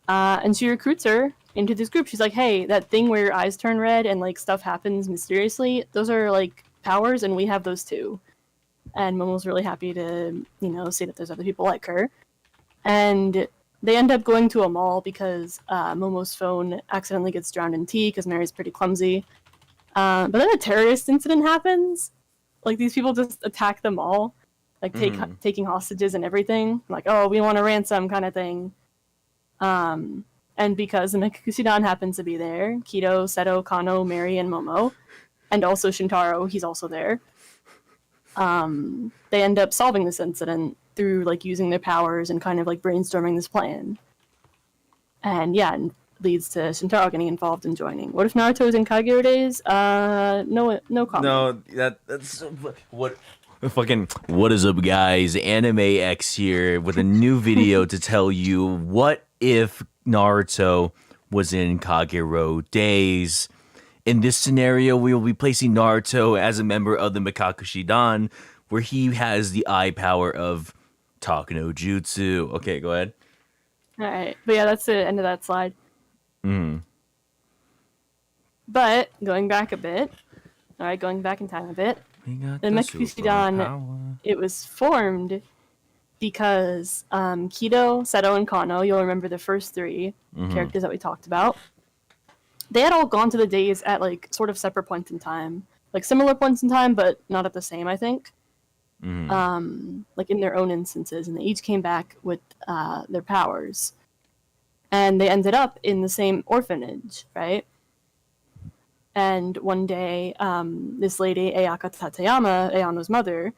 And she recruits her into this group. She's like, hey, that thing where your eyes turn red and like stuff happens mysteriously, those are like powers and we have those too. And Momo's really happy to, you know, see that there's other people like her. And they end up going to a mall because Momo's phone accidentally gets drowned in tea because Mary's pretty clumsy. But then a terrorist incident happens. Like these people just attack the mall. Like taking hostages and everything. Like, oh, we want a ransom kind of thing. And because the Mekakushi Dan happens to be there, Kido, Seto, Kano, Mary, and Momo, and also Shintaro, he's also there. They end up solving this incident through like using their powers and kind of like brainstorming this plan. And yeah, it leads to Shintaro getting involved and joining. What if Naruto is in Kagerou Days? No comment. No, that's what. Fucking what is up, guys? Anime X here with a new video to tell you what if Naruto was in Kagerou Days. In this scenario, we will be placing Naruto as a member of the Mekakushi Dan, where he has the eye power of Talk no Jutsu. Okay, go ahead. All right, but yeah, that's the end of that slide. But going back a bit, going back in time a bit. The Mekakushi Dan, it was formed because Kido, Seto, and Kano, you'll remember the first three characters that we talked about, they had all gone to the days at like sort of separate points in time. Like similar points in time, but not at the same, I think. Like in their own instances, and they each came back with their powers. And they ended up in the same orphanage, right? And one day, this lady, Ayaka Tateyama, Ayano's mother,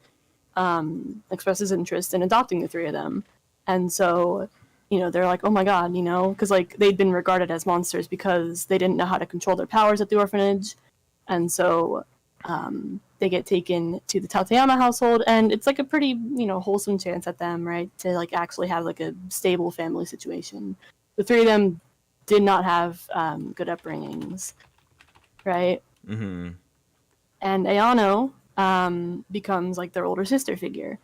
expresses interest in adopting the three of them. And so, you know, they're like, oh my god, you know, because like they'd been regarded as monsters because they didn't know how to control their powers at the orphanage. And so they get taken to the Tateyama household, and it's like a pretty, you know, wholesome chance at them, right, to like actually have like a stable family situation. The three of them did not have good upbringings. Right? Mm-hmm. And Ayano becomes like their older sister figure.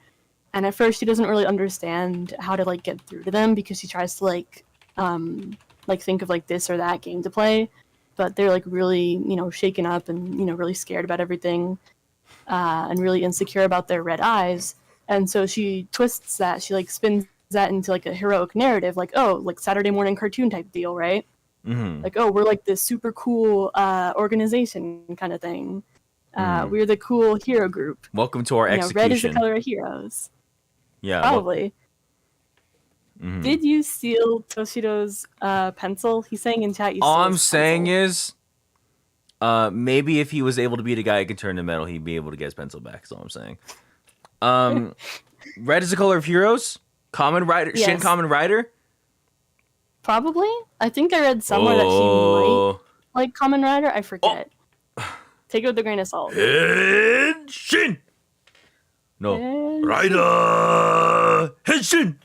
And at first she doesn't really understand how to like get through to them because she tries to like think of like this or that game to play. But they're like really, you know, shaken up and, you know, really scared about everything and really insecure about their red eyes. And so she twists that. She like spins that into like a heroic narrative, like, oh, like Saturday morning cartoon type deal, right? Mm-hmm. Like, oh, we're like this super cool organization kind of thing. We're the cool hero group. Welcome to our execution. Red is the color of heroes. Yeah, probably. Did you steal Toshiro's pencil? He's saying in chat you stole All I'm his saying pencil. is, maybe if he was able to beat a guy who could turn to metal, he'd be able to get his pencil back. That's all I'm saying. Red is the color of heroes? Common Rider? Yes. Shin Kamen Rider? Probably. I think I read somewhere that she might like Kamen Rider. I forget. Take it with a grain of salt. Henshin! No. Henshin. Rider! Henshin!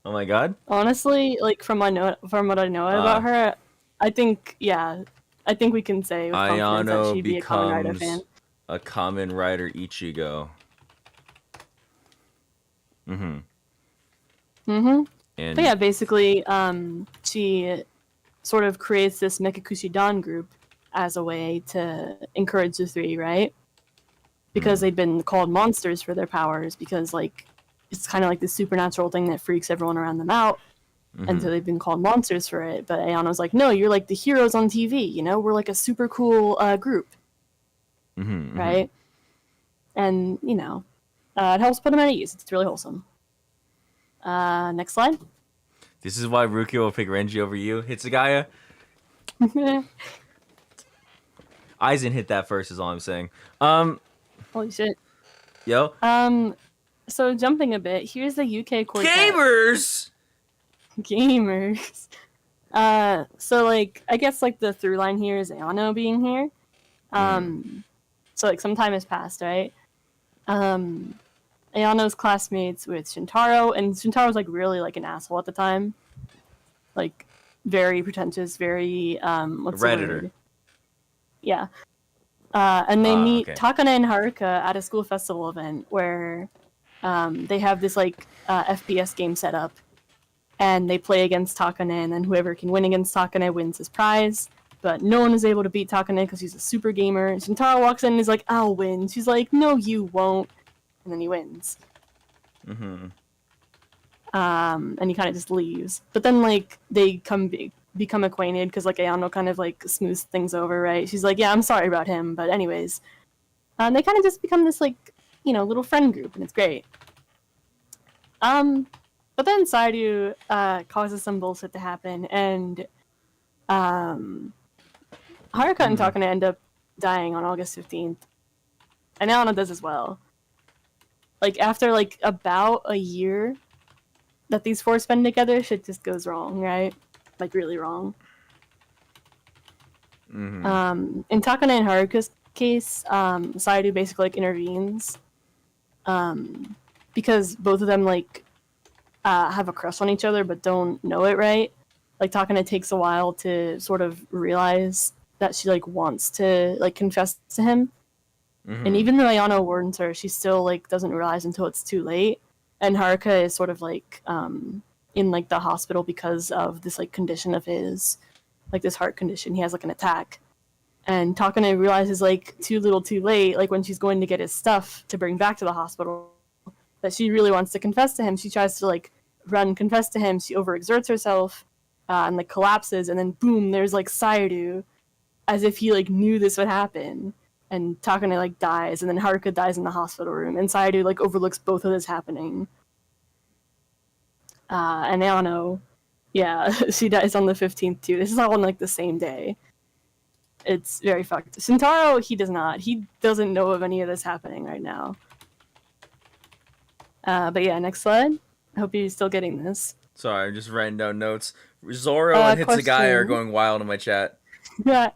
Oh my god. Honestly, like from what I know about her, I think we can say with confidence that she'd be a Kamen Rider fan. A Kamen Rider Ichigo. And But yeah, basically, she sort of creates this Mekakushi Dan group as a way to encourage the three, right? Because they've been called monsters for their powers, because like it's kind of like this supernatural thing that freaks everyone around them out. And so they've been called monsters for it. But Ayano's like, no, you're like the heroes on TV, you know? We're like a super cool group. Right? And, you know, it helps put them at ease. It's really wholesome. Next slide. this is why Rukia will pick Renji over you. Hitsugaya. Aizen hit that first is all I'm saying. Holy shit. Yo. So jumping a bit, here's the UK quartet. Gamers. So like I guess like the through line here is Ayano being here. So like some time has passed, right? Ayano's classmates with Shintaro, and Shintaro's like really like an asshole at the time. Like very pretentious, very what's the Redditor. word? Yeah. And they meet okay. Takane and Haruka at a school festival event where they have this like FPS game set up, and they play against Takane, and then whoever can win against Takane wins his prize. But no one is able to beat Takane because he's a super gamer. Shintaro walks in and is like, I'll win. She's like, no, you won't. And then he wins. And he kind of just leaves. But then like they become acquainted because like Ayano kind of like smooths things over, right? She's like, yeah, I'm sorry about him, but anyways, they kind of just become this like, you know, little friend group, and it's great. But then Saidu causes some bullshit to happen, and Haruka and Takane end up dying on August 15th, and Ayano does as well. Like after like about a year that these four spend together, shit just goes wrong, right? Like really wrong. In Takane and Haruka's case, Saidu basically like intervenes because both of them like have a crush on each other but don't know it, right? Like Takane takes a while to sort of realize that she like wants to like confess to him. And even though Ayano warns her, she still like doesn't realize until it's too late. And Haruka is sort of like in like the hospital because of this like condition of his, like this heart condition. He has like an attack. And Takane realizes like too little too late, like when she's going to get his stuff to bring back to the hospital, that she really wants to confess to him. She tries to like confess to him. She overexerts herself and like collapses, and then boom, there's like Saidu, as if he like knew this would happen. And Takane like dies, and then Haruka dies in the hospital room, and Saidu like overlooks both of this happening. And Ayano, yeah, she dies on the 15th too. This is all on like the same day. It's very fucked. Shintaro, he does not. He doesn't know of any of this happening right now. But yeah, next slide. I hope you're still getting this. Sorry, I'm just writing down notes. Zoro and Hitsugaya are going wild in my chat. Yeah.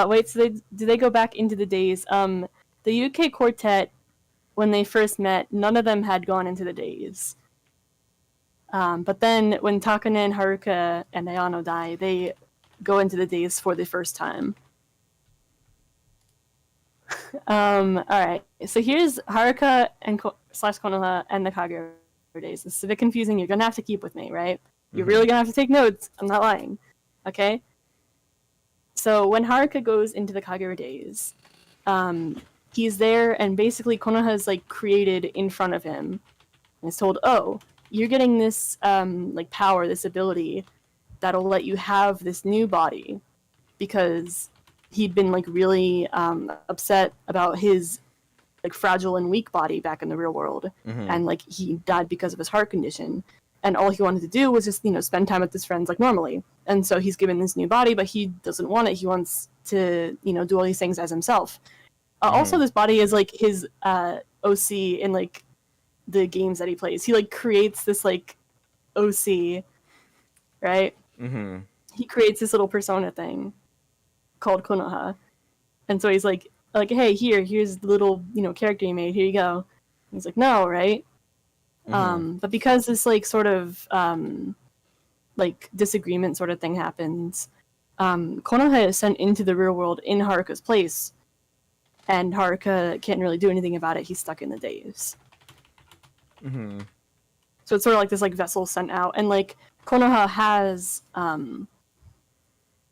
Wait, so do they go back into the days? The UK quartet, when they first met, none of them had gone into the days. But then when Takane and Haruka and Ayano die, they go into the days for the first time. Alright, so here's Haruka and slash Konoha and the Kagerou Days. This is a bit confusing. You're gonna have to keep with me, right? You're really gonna have to take notes. I'm not lying. Okay? So when Haruka goes into the Kagerou Days, he's there, and basically Konoha is like created in front of him, and is told, "Oh, you're getting this like power, this ability that'll let you have this new body," because he'd been like really upset about his like fragile and weak body back in the real world, and like he died because of his heart condition, and all he wanted to do was just spend time with his friends like normally. And so he's given this new body, but he doesn't want it. He wants to do all these things as himself. Also, this body is like his OC in like the games that he plays. He like creates this like OC, right? He creates this little persona thing called Konoha, and so he's like, hey, here's the little character you made. Here you go. And he's like, no, right? But because this like sort of like disagreement sort of thing happens, Konoha is sent into the real world in Haruka's place, and Haruka can't really do anything about it. He's stuck in the days. So it's sort of like this like vessel sent out, and like Konoha has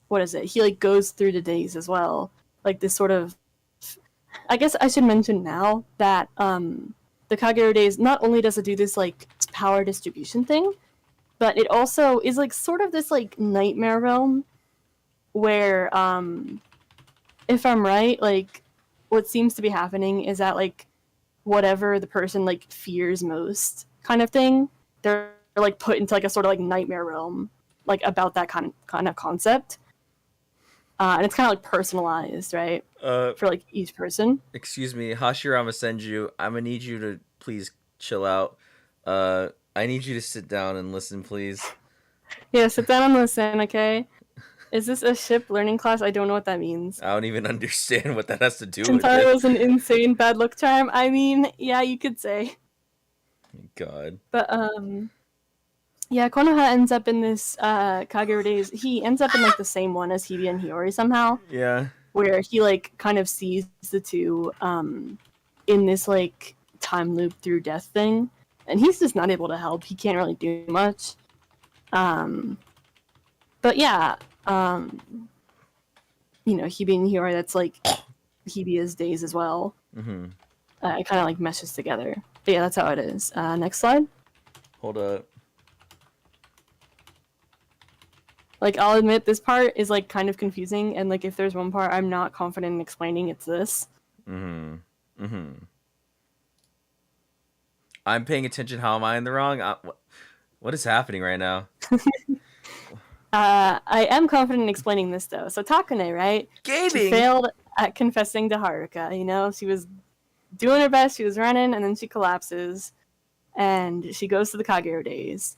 what is it? He like goes through the days as well, like this sort of. I guess I should mention now that the Kagerou Daze not only does it do this like power distribution thing, but it also is like sort of this like nightmare realm where if I'm right, like what seems to be happening is that like whatever the person like fears most kind of thing, they're like put into like a sort of like nightmare realm like about that kind of concept. And it's kind of like personalized, right? For like each person. Excuse me, Hashirama Senju, I'm gonna need you to please chill out. I need you to sit down and listen, please. Yeah, sit down and listen, okay? Is this a ship learning class? I don't know what that means. I don't even understand what that has to do with it. Shintaro's an insane bad luck charm. I mean, yeah, you could say. God. But yeah, Konoha ends up in this Kagerou Daze. He ends up in like the same one as Hibi and Hiyori somehow. Yeah. Where he like kind of sees the two in this like time loop through death thing, and he's just not able to help. He can't really do much. But yeah, Hibi and Hiyori, that's like Hibi's days as well. It kind of like meshes together. But yeah, that's how it is. Next slide. Hold up. Like, I'll admit, this part is, like, kind of confusing, and, like, if there's one part I'm not confident in explaining, it's this. I'm paying attention. How am I in the wrong? What is happening right now? I am confident in explaining this, though. So, Takane, right? Gaming! She failed at confessing to Haruka, She was doing her best, she was running, and then she collapses, and she goes to the Kagerou Daze.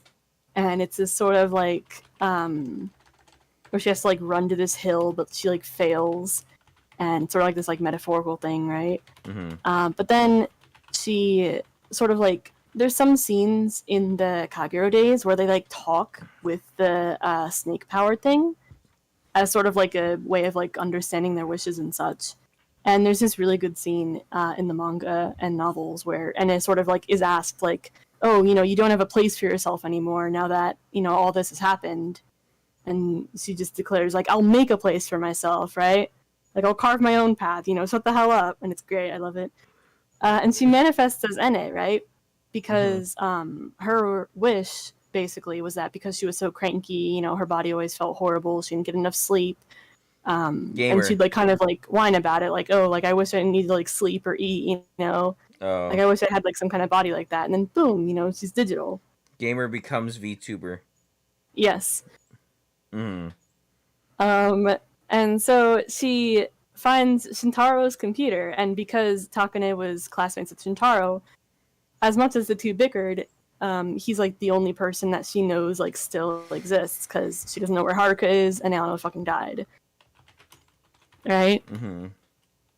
And it's this sort of, like, where she has to, like, run to this hill, but she, like, fails. And sort of like this, like, metaphorical thing, right? But then she sort of, like, there's some scenes in the Kagerou Daze where they, like, talk with the snake power thing as sort of, like, a way of, like, understanding their wishes and such. And there's this really good scene in the manga and novels where, and it sort of, like, is asked, like, oh, you don't have a place for yourself anymore now that, all this has happened. And she just declares, like, I'll make a place for myself, right? Like, I'll carve my own path, shut the hell up. And it's great, I love it. And she manifests as Ene, right? Because her wish, basically, was that because she was so cranky, her body always felt horrible, she didn't get enough sleep. And she'd, like, kind of, like, whine about it, like, oh, like, I wish I didn't need to, like, sleep or eat, Oh. Like, I wish I had, like, some kind of body like that. And then, boom, she's digital. Gamer becomes VTuber. Yes. And so she finds Shintaro's computer, and because Takane was classmates with Shintaro, as much as the two bickered, he's, like, the only person that she knows, like, still exists, because she doesn't know where Haruka is, and Naono fucking died. Right?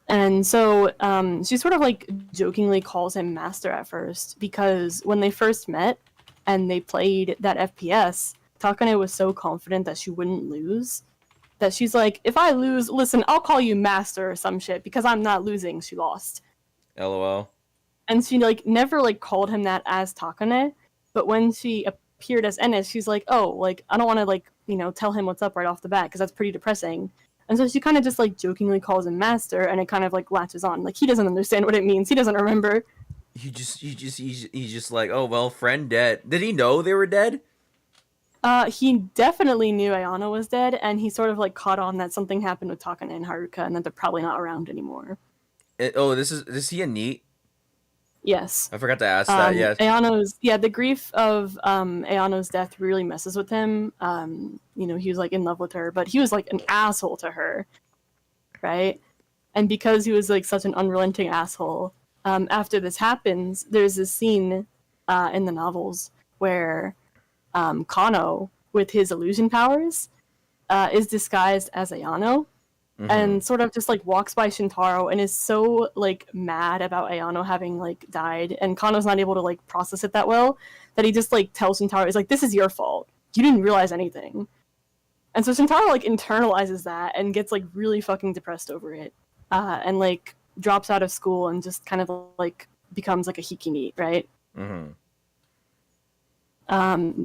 And so she sort of, like, jokingly calls him Master at first, because when they first met and they played that FPS, Takane was so confident that she wouldn't lose, that she's like, if I lose, listen, I'll call you Master or some shit, because I'm not losing, she lost. LOL. And she, like, never, like, called him that as Takane, but when she appeared as Ennis, she's like, oh, like, I don't want to, like, tell him what's up right off the bat, because that's pretty depressing. And so she kind of just like jokingly calls him master, and it kind of like latches on. Like he doesn't understand what it means. He doesn't remember. He's just like, oh well, friend dead. Did he know they were dead? He definitely knew Ayano was dead, and he sort of like caught on that something happened with Takane and Haruka, and that they're probably not around anymore. Is he a NEET? Yes. I forgot to ask that. Yes. The grief of Ayano's death really messes with him. He was like in love with her, but he was like an asshole to her, right? And because he was like such an unrelenting asshole, after this happens, there's this scene in the novels where Kano, with his illusion powers, is disguised as Ayano. Mm-hmm. And sort of just like walks by Shintaro and is so like mad about Ayano having like died, and Kano's not able to like process it that well, that he just like tells Shintaro, he's like, this is your fault, you didn't realize anything. And so Shintaro like internalizes that and gets like really fucking depressed over it, and like drops out of school and just kind of like becomes like a hiki-NEET, right? Mm-hmm.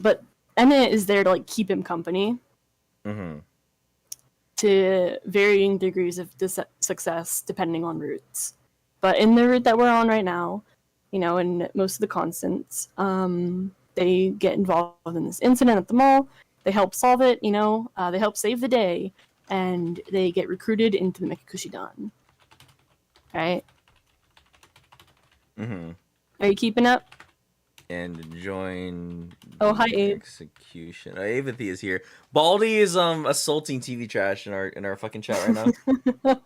But Emmett is there to like keep him company. Mm-hmm. To varying degrees of success depending on routes. But in the route that we're on right now, in most of the constants, they get involved in this incident at the mall, they help solve it, they help save the day, and they get recruited into the Mekakushi Dan. Right? Mm-hmm. Are you keeping up? And join hi Abe. Execution. Avathy is here. Baldy is assaulting TV trash in our fucking chat right now.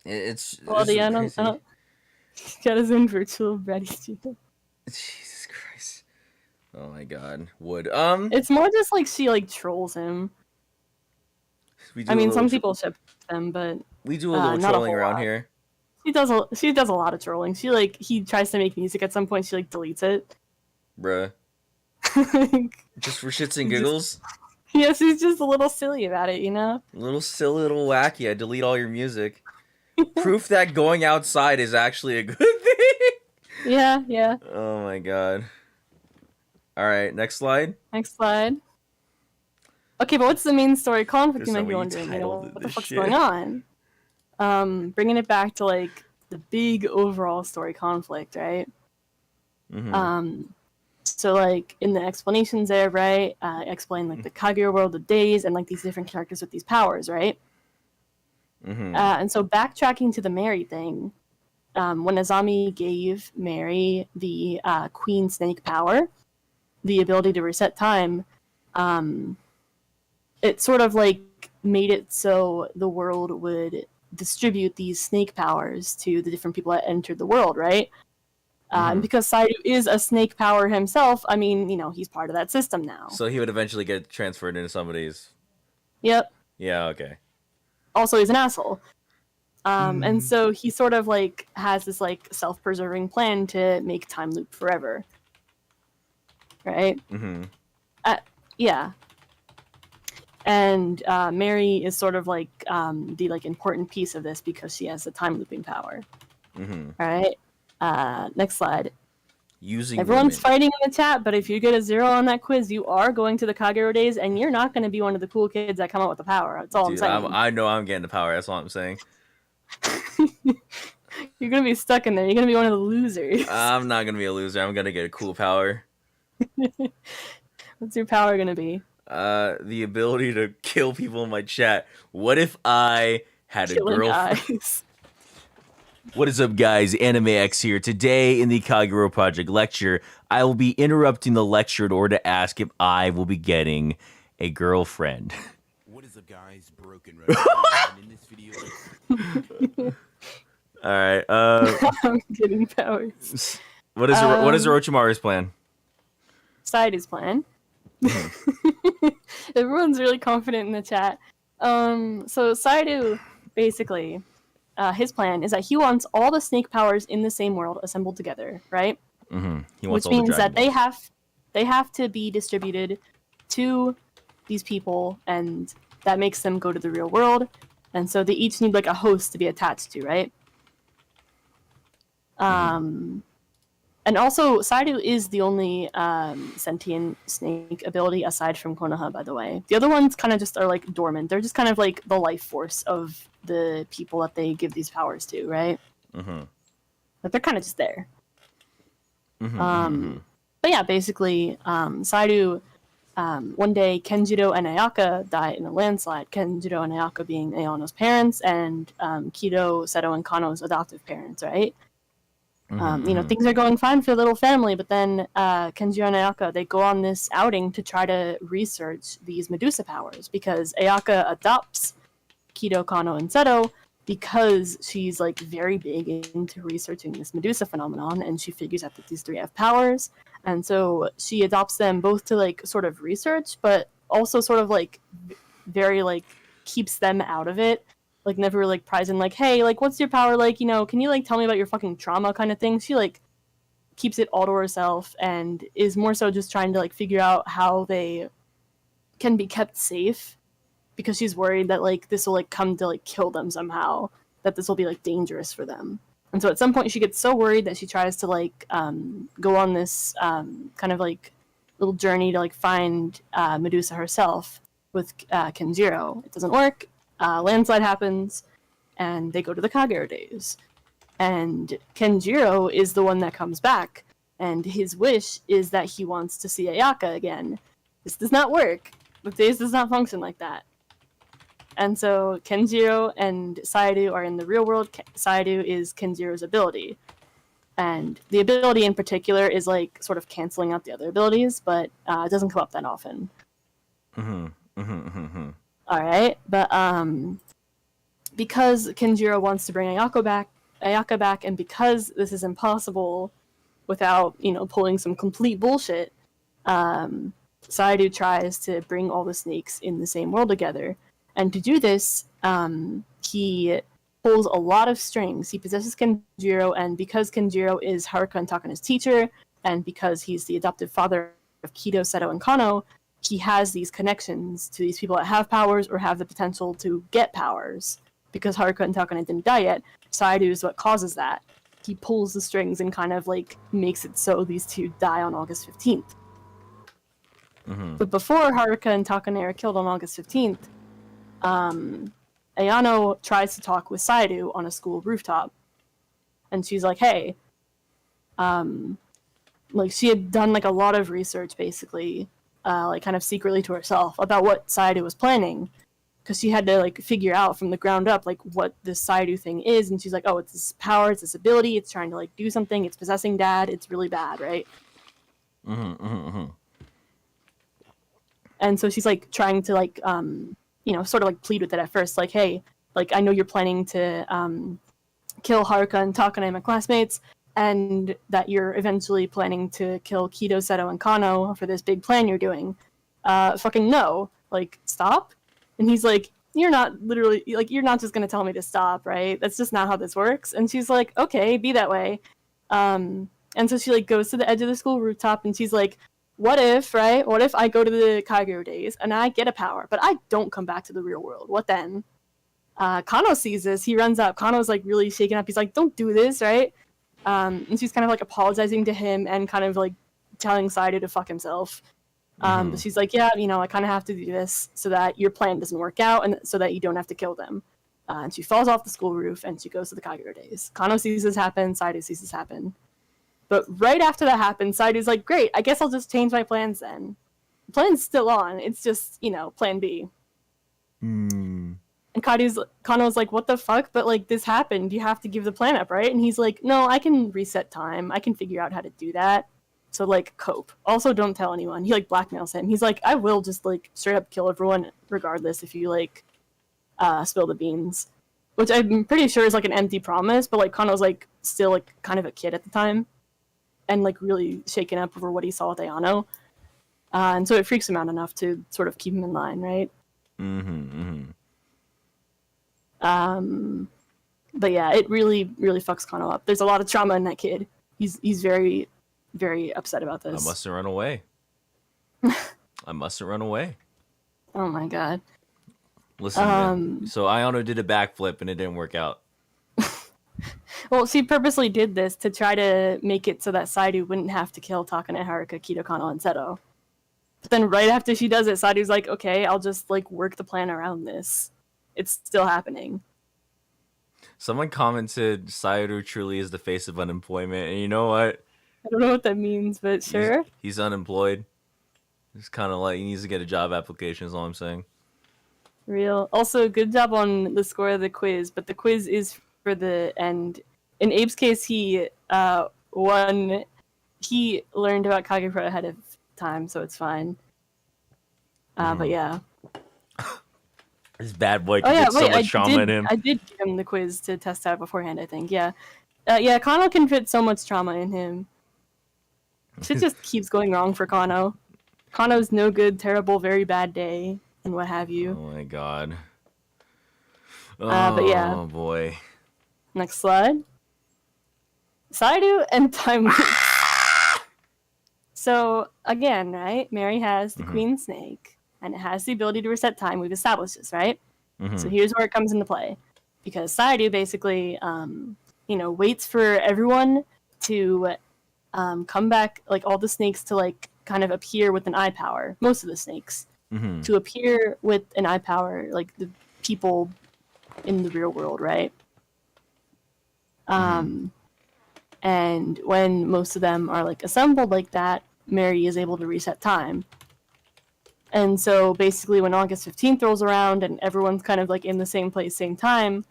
It's Baldy, I don't got his own virtual Brady student. Jesus Christ. Oh my god. It's more just like she like trolls him. Some people ship them, but we do a little trolling around here. She does a lot of trolling. He tries to make music at some point, she like deletes it. Bruh. Just for shits and giggles? Yes, he's just a little silly about it, A little silly, little wacky. I delete all your music. Proof that going outside is actually a good thing. Yeah. Oh my god. Alright, next slide. Okay, but what's the main story conflict, you might be wondering? What the fuck's going on? Bringing it back to like the big overall story conflict, right? Mm-hmm. So like in the explanations there, right? Explain like the Kagerou world of Days and like these different characters with these powers, right? Mm-hmm. And so backtracking to the Mary thing, when Azami gave Mary the Queen Snake power, the ability to reset time, it sort of like made it so the world would distribute these snake powers to the different people that entered the world, right? And because Saidu is a snake power himself, he's part of that system now. So he would eventually get transferred into somebody's... Yep. Yeah, okay. Also, he's an asshole. And so he sort of like has this like self-preserving plan to make time loop forever. Right? Mm-hmm. Yeah. And Mary is sort of like the like important piece of this because she has the time looping power. Mm-hmm. All right. Next slide. Everyone's fighting in the chat, but if you get a 0 on that quiz, you are going to the Kagerou Days, and you're not going to be one of the cool kids that come out with the power. That's all I'm saying. I know I'm getting the power. That's all I'm saying. You're going to be stuck in there. You're going to be one of the losers. I'm not going to be a loser. I'm going to get a cool power. What's your power going to be? The ability to kill people in my chat. What if I had a girlfriend? What is up, guys? Anime X here. Today in the Kagerou Project lecture, I will be interrupting the lecture in order to ask if I will be getting a girlfriend. What is up, guys? Broken in this video. All right. I'm getting powers. What is Orochimaru's plan? Saidu's plan. Everyone's really confident in the chat. So Saidu, basically, his plan is that he wants all the snake powers in the same world assembled together, right? Mm-hmm. Which means that they have to be distributed to these people, and that makes them go to the real world. And so they each need like a host to be attached to, right? And also, Saidu is the only sentient snake ability aside from Konoha, by the way. The other ones kind of just are like dormant. They're just kind of like the life force of the people that they give these powers to, right? Mm-hmm. But they're kind of just there. Mm-hmm. But yeah, basically, Saidu, one day, Kenjiro and Ayaka die in a landslide. Kenjiro and Ayaka being Ayano's parents, and Kido, Seto, and Kano's adoptive parents, right? You know, things are going fine for the little family, but then Kenjiro and Ayaka, they go on this outing to try to research these Medusa powers, because Ayaka adopts Kido, Kano, and Seto because she's like very big into researching this Medusa phenomenon, and she figures out that these three have powers, and so she adopts them both to like sort of research, but also sort of like very like keeps them out of it. Like, never, like, pries in, like, hey, like, what's your power, like, you know, can you, like, tell me about your fucking trauma kind of thing? She, like, keeps it all to herself and is more so just trying to, like, figure out how they can be kept safe, because she's worried that, like, this will, like, come to, like, kill them somehow, that this will be, like, dangerous for them. And so at some point she gets so worried that she tries to, like, go on this kind of, like, little journey to, like, find Medusa herself with Kenjiro. It doesn't work. Landslide happens, and they go to the Kagerou Days. And Kenjiro is the one that comes back, and his wish is that he wants to see Ayaka again. This does not work. The Days does not function like that. And so Kenjiro and Saidu are in the real world. Saidu is Kenjiro's ability. And the ability in particular is like sort of canceling out the other abilities, but it doesn't come up that often. All right, but because Kenjiro wants to bring Ayaka back, and because this is impossible without, you know, pulling some complete bullshit, Saidu tries to bring all the snakes in the same world together. And to do this, he pulls a lot of strings. He possesses Kenjiro, and because Kenjiro is Haruka and Takane's teacher, and because he's the adoptive father of Kido, Seto, and Kano, he has these connections to these people that have powers or have the potential to get powers. Because Haruka and Takane didn't die yet, Saidu is what causes that. He pulls the strings and kind of like makes it so these two die on August 15th. But before Haruka and Takane are killed on August 15th, Ayano tries to talk with Saidu on a school rooftop. And she's like, hey, like she had done like a lot of research basically, like kind of secretly to herself about what Saidu was planning, because she had to like figure out from the ground up like what this Saidu thing is. And she's like, oh, it's this power, it's this ability, it's trying to like do something, it's possessing dad, it's really bad, right? And so she's like trying to like you know, sort of like plead with it at first, like, hey, like I know you're planning to kill Haruka and Takane, my classmates, and that you're eventually planning to kill Kido, Seto, and Kano for this big plan you're doing. Fucking no. Like, stop? And he's like, you're not literally, like, you're not just gonna tell me to stop, right? That's just not how this works. And she's like, okay, be that way. And so she, like, goes to the edge of the school rooftop, and she's like, what if, right? What if I go to the Kagerou Days, and I get a power, but I don't come back to the real world? What then? Kano sees this. He runs up. Kano's, like, really shaken up. He's like, don't do this, right? And she's kind of like apologizing to him and kind of like telling Saidu to fuck himself. But she's like, yeah, you know, I kind of have to do this so that your plan doesn't work out and so that you don't have to kill them. And she falls off the school roof and she goes to the Kagerou Days. Kano sees this happen. Saidu sees this happen. But right after that happens, Saidu's like, great, I guess I'll just change my plans then. The plan's still on. It's just, you know, plan B. And Kano's like, what the fuck? But, like, this happened. You have to give the plan up, right? And he's like, no, I can reset time. I can figure out how to do that. So, like, cope. Also, don't tell anyone. He, like, blackmails him. He's like, I will just, like, straight up kill everyone regardless if you, like, spill the beans. Which I'm pretty sure is, like, an empty promise. But, like, Kano's, like, still, like, kind of a kid at the time. And, like, really shaken up over what he saw with Ayano. And so it freaks him out enough to sort of keep him in line, right? But yeah, it really, really fucks Kano up. There's a lot of trauma in that kid. He's very, very upset about this. I mustn't run away. I mustn't run away. Oh my god. Listen, man. So Ayano did a backflip and it didn't work out. Well, she purposely did this to try to make it so that Saidu wouldn't have to kill Takane Haruka, Kido Kano, and Seto. But then right after she does it, Saidu's like, okay, I'll just like work the plan around this. It's still happening. Someone commented Saidu truly is the face of unemployment, and you know what? I don't know what that means, but sure. He's unemployed. It's kind of like he needs to get a job application is all I'm saying. Real. Also, good job on the score of the quiz, but the quiz is for the end. In Abe's case, he won. He learned about Kagerou ahead of time, so it's fine. But yeah. This bad boy can get so much trauma in him. I did give him the quiz to test out beforehand, I think. Yeah. Kano can fit so much trauma in him. Shit just keeps going wrong for Kano. Kano's no good, terrible, very bad day, and what have you. Oh my god. But yeah. Oh boy. Next slide. Saidu and Time Loop. So, again, right? Mary has the Queen Snake, and it has the ability to reset time. We've established this, right? So here's where it comes into play. Because Saidu basically, waits for everyone to come back, like all the snakes to like kind of appear with an eye power. Most of the snakes to appear with an eye power, like the people in the real world, right? And when most of them are like assembled like that, Mary is able to reset time. And so basically when August 15th rolls around and everyone's kind of like in the same place, same time,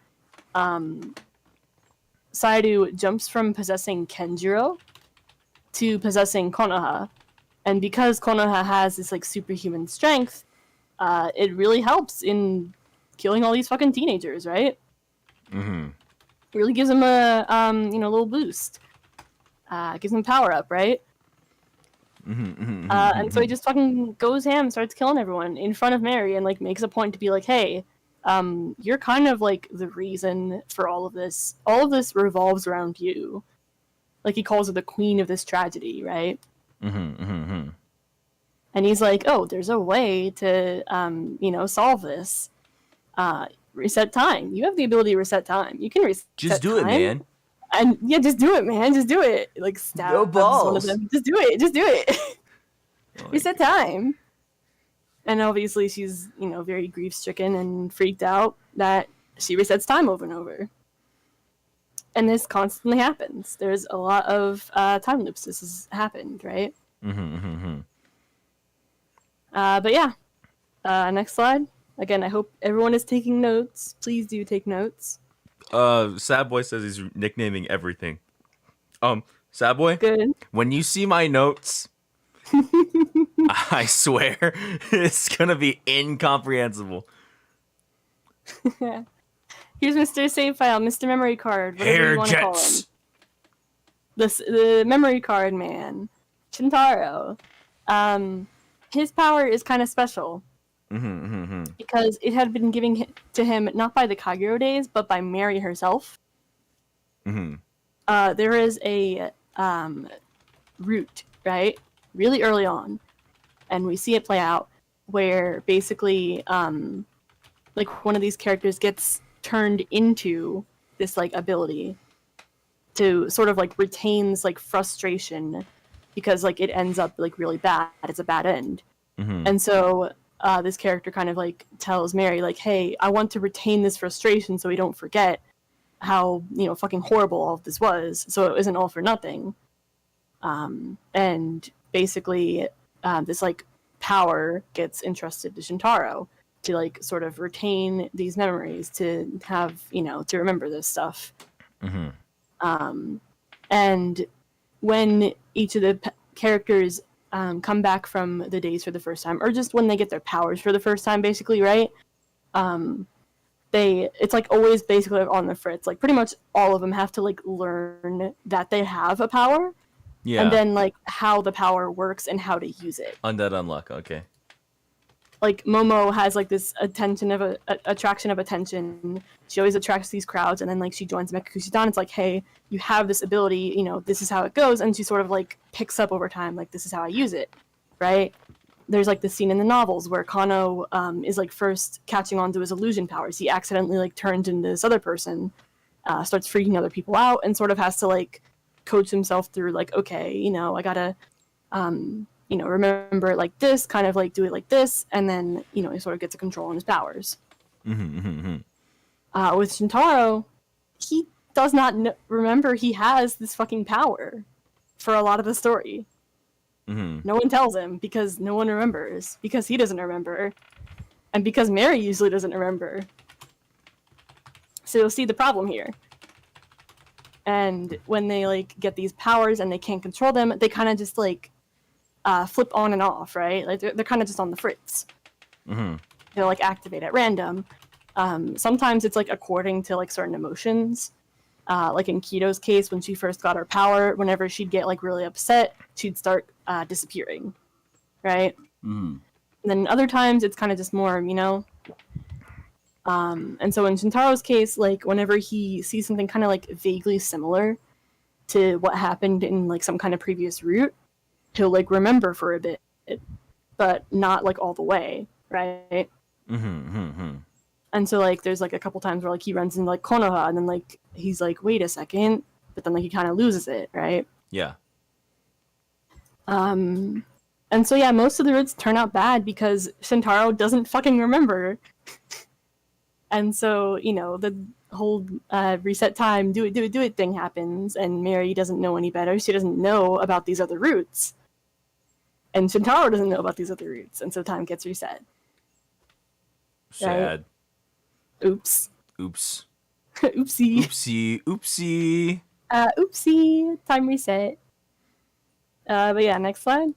Saidu jumps from possessing Kenjiro to possessing Konoha. And because Konoha has this like superhuman strength, it really helps in killing all these fucking teenagers, right? Really gives him a little boost. Gives him power up, right? And so he just fucking goes ham, starts killing everyone in front of Mary, and like makes a point to be like, hey, you're kind of like the reason for all of this. All of this revolves around you. Like he calls her the queen of this tragedy, right? And he's like, oh, there's a way to solve this. Reset time. You have the ability to reset time. You can reset just do time. It, man. And yeah, just do it, man. Just do it. Like stab no balls. One of them. Just do it. Just do it. Reset time. And obviously she's, very grief-stricken and freaked out that she resets time over and over. And this constantly happens. There's a lot of time loops this has happened, right? But yeah. Next slide. Again, I hope everyone is taking notes. Please do take notes. Sad Boy says he's nicknaming everything. Sad Boy? Good. When you see my notes, I swear, it's gonna be incomprehensible. Here's Mr. Save File, Mr. Memory Card, whatever Hair you want to call jets. him. The Memory Card Man. Shintaro. His power is kind of special. Because it had been given to him not by the Kagerou Days, but by Mary herself. There is a route, right? Really early on. And we see it play out where basically like one of these characters gets turned into this like ability to sort of like retains like frustration because like it ends up like really bad. It's a bad end. And so this character kind of like tells Mary like, hey, I want to retain this frustration so we don't forget how, fucking horrible all of this was. So it isn't all for nothing. And basically this like power gets entrusted to Shintaro to like sort of retain these memories, to have, to remember this stuff. And when each of the characters come back from the days for the first time, or just when they get their powers for the first time, basically, right? It's like always basically on the fritz. Like pretty much all of them have to like learn that they have a power, and then like how the power works and how to use it. Undead Unluck, okay. Like Momo has like this attraction of attention. She always attracts these crowds, and then like she joins Mekakushi Dan. It's like, hey, you have this ability, this is how it goes, and she sort of like picks up over time, like this is how I use it, right? There's like the scene in the novels where Kano is like first catching on to his illusion powers. He accidentally like turns into this other person, starts freaking other people out and sort of has to like coach himself through like, okay, you know, I gotta you know, remember it like this, kind of like do it like this, and then, you know, he sort of gets a control on his powers. With Shintaro, he does not remember he has this fucking power for a lot of the story. No one tells him because no one remembers, because he doesn't remember, and because Mary usually doesn't remember. So you'll see the problem here. And when they like get these powers and they can't control them, they kind of just like flip on and off, right? Like they're kind of just on the fritz. They'll like activate at random. Sometimes it's like according to like certain emotions. Like in Kito's case, when she first got her power, whenever she'd get like really upset, she'd start disappearing, right? And then other times it's kind of just more, you know. And so in Shintaro's case, like whenever he sees something kind of like vaguely similar to what happened in like some kind of previous route, he'll like remember for a bit, but not like all the way, right? And so like there's like a couple times where like he runs into like Konoha and then like he's like, wait a second, but then like he kind of loses it, right? Yeah. And so yeah, most of the routes turn out bad because Shintaro doesn't fucking remember. And so, you know, the whole reset time, do it thing happens, and Mary doesn't know any better. She doesn't know about these other routes. And Shintaro doesn't know about these other routes, and so time gets reset. Sad. Right? Oops. Oops. Oopsie. Oopsie. Oopsie. Oopsie. Time reset. But yeah, next slide.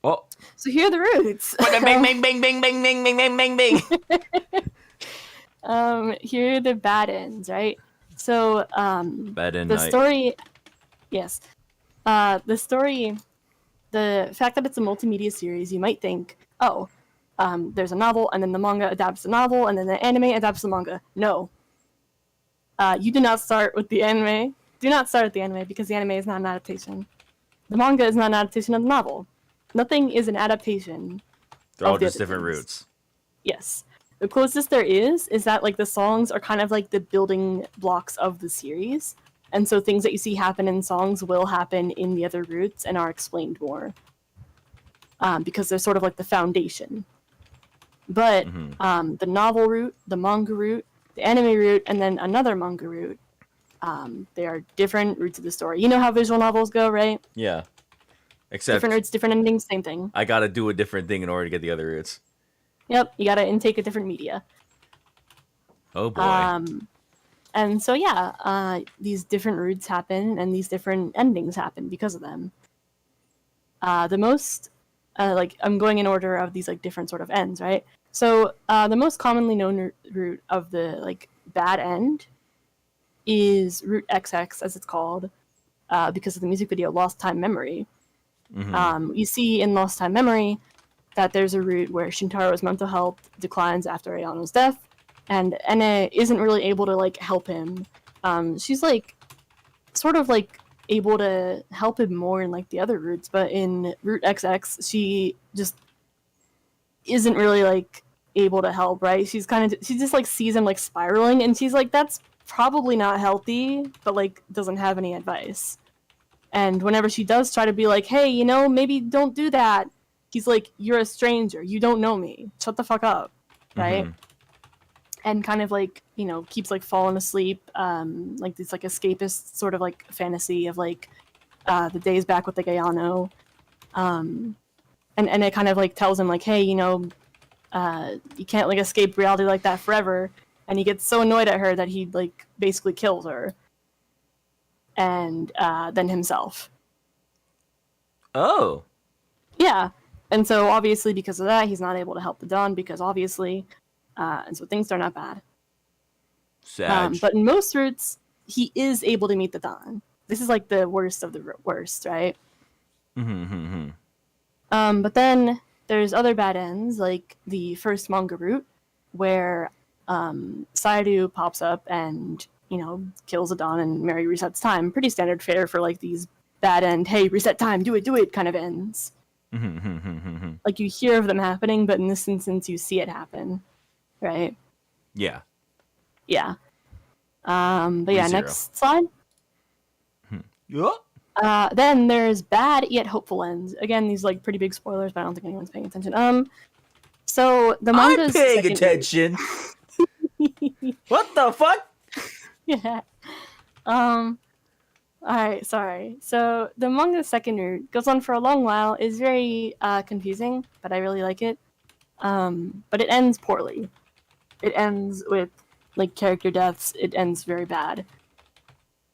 Oh. So here are the routes. Bang, bang, bang, bang, bang, bang, bang, bang, bang, bang. Here are the bad ends, right? So, bad end the night. story, yes. The story, the fact that it's a multimedia series, you might think, oh, there's a novel, and then the manga adapts the novel, and then the anime adapts the manga. No. You do not start with the anime. Do not start with the anime, because the anime is not an adaptation. The manga is not an adaptation of the novel. Nothing is an adaptation. They're all just different routes. Yes. The closest there is that like the songs are kind of like the building blocks of the series. And so things that you see happen in songs will happen in the other routes and are explained more. Because they're sort of like the foundation. But the novel route, the manga route, the anime route, and then another manga route, they are different routes of the story. You know how visual novels go, right? Yeah. Except different routes, different endings, same thing. I gotta do a different thing in order to get the other routes. Yep, you gotta intake a different media. Oh boy. And so yeah, these different routes happen and these different endings happen because of them. The most, like I'm going in order of these like different sort of ends, right? So the most commonly known route of the like bad end is Route XX, as it's called, because of the music video Lost Time Memory. You see in Lost Time Memory that there's a route where Shintaro's mental health declines after Ayano's death, and Ene isn't really able to like help him. She's like sort of like able to help him more in like the other routes, but in Route XX she just isn't really like able to help, right? She just like sees him like spiraling, and she's like, that's probably not healthy, but like doesn't have any advice. And whenever she does try to be like, hey, you know, maybe don't do that, he's like, you're a stranger, you don't know me, shut the fuck up, right? And kind of like, you know, keeps like falling asleep, like this like escapist sort of like fantasy of like the days back with the Ayano. And it kind of like tells him like, hey, you know, you can't like escape reality like that forever. And he gets so annoyed at her that he like basically kills her. And then himself. Oh. Yeah. And so obviously because of that, he's not able to help the Dawn because obviously, and so things turn out bad. Sad. But in most routes, he is able to meet the Dawn. This is like the worst of the worst, right? But then there's other bad ends, like the first manga route, where Saidu pops up and, you know, kills the Dawn and Mary resets time. Pretty standard fare for like these bad end, hey, reset time, do it kind of ends. Like you hear of them happening, but in this instance you see it happen, right? Yeah. Yeah. But yeah, next slide. Yeah. Then there's bad yet hopeful ends. Again, these like pretty big spoilers, but I don't think anyone's paying attention. So the manga's I'm paying attention. What the fuck? Yeah. Alright, sorry. So the manga's second route goes on for a long while, is very confusing, but I really like it. But it ends poorly. It ends with like character deaths. It ends very bad.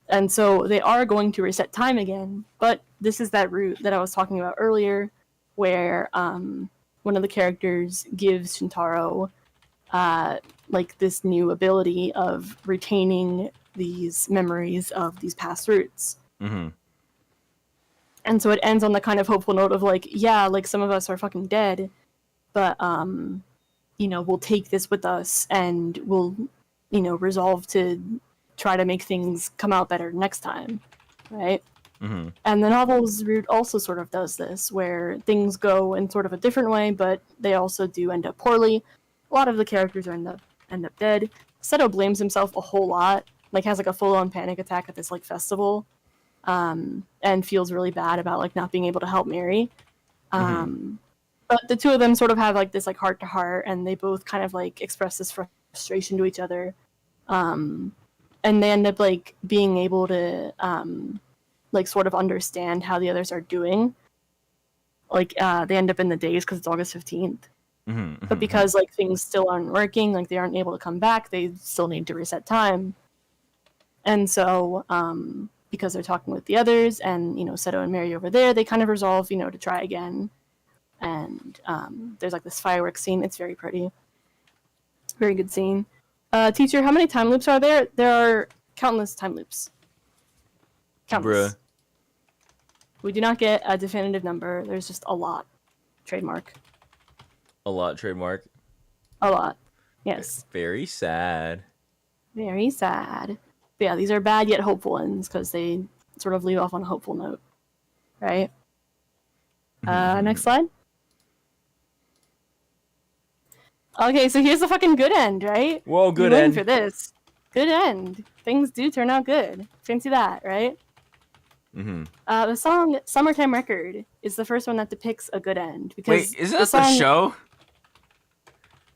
And so they are going to reset time again, but this is that route that I was talking about earlier, where one of the characters gives Shintaro like this new ability of retaining these memories of these past routes. Mm-hmm. And so it ends on the kind of hopeful note of like, yeah, like some of us are fucking dead, but you know, we'll take this with us and we'll, you know, resolve to try to make things come out better next time, right? Mm-hmm. And the novel's route also sort of does this, where things go in sort of a different way, but they also do end up poorly. A lot of the characters end up dead. Seto blames himself a whole lot, like has like a full-on panic attack at this like festival, and feels really bad about like not being able to help Mary. But the two of them sort of have like this like heart-to-heart, and they both kind of like express this frustration to each other. And they end up like being able to like sort of understand how the others are doing. Like they end up in the days because it's August 15th. But because like things still aren't working, like they aren't able to come back, they still need to reset time. And so because they're talking with the others and, you know, Seto and Mary over there, they kind of resolve, you know, to try again. And there's like this fireworks scene. It's very pretty. Very good scene. Teacher, how many time loops are there? There are countless time loops. Countless. Bruh. We do not get a definitive number. There's just a lot. Trademark. A lot, trademark. A lot. Yes. Very sad. Very sad. But yeah, these are bad yet hopeful ends because they sort of leave off on a hopeful note. Right? Next slide. Okay, so here's the fucking good end, right? Whoa, good you win end. for this. Good end. Things do turn out good. Fancy that, right? The song "Summertime Record" is the first one that depicts a good end. Because wait, isn't this the show?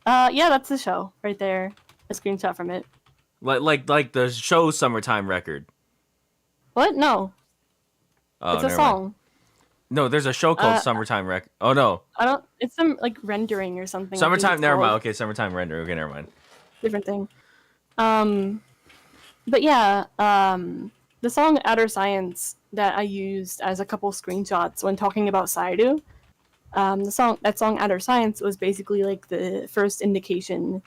Yeah, that's the show right there. A screenshot from it. Like the show "Summertime Record." What? No. Oh, it's a never song. Mind. No, there's a show called "Summertime Record." Oh no. I don't. It's some like rendering or something. Summertime. Never mind. Okay, "Summertime Render." Okay, never mind. Different thing. But yeah, the song "Outer Science" that I used as a couple screenshots when talking about Saidu. That song "Outer Science" was basically like the first indication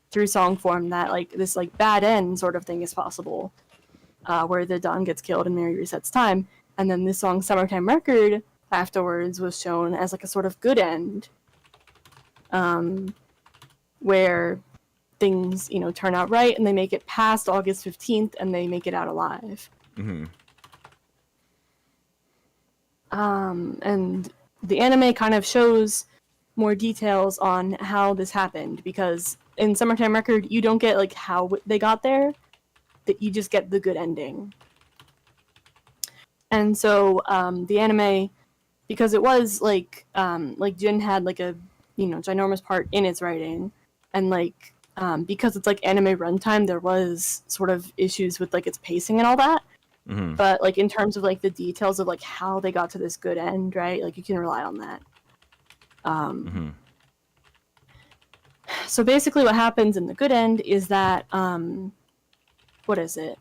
through song form that like this like bad end sort of thing is possible, where the Don gets killed and Mary resets time, and then this song "Summertime Record" afterwards was shown as like a sort of good end, where things, you know, turn out right and they make it past August 15th and they make it out alive. And the anime kind of shows more details on how this happened, because in Summertime Record you don't get like how they got there, that you just get the good ending. And so the anime, because it was like Jin had like a, you know, ginormous part in its writing, and like because it's like anime runtime, there was sort of issues with like its pacing and all that. But like in terms of like the details of like how they got to this good end, right? Like you can rely on that. So basically what happens in the good end is that what is it?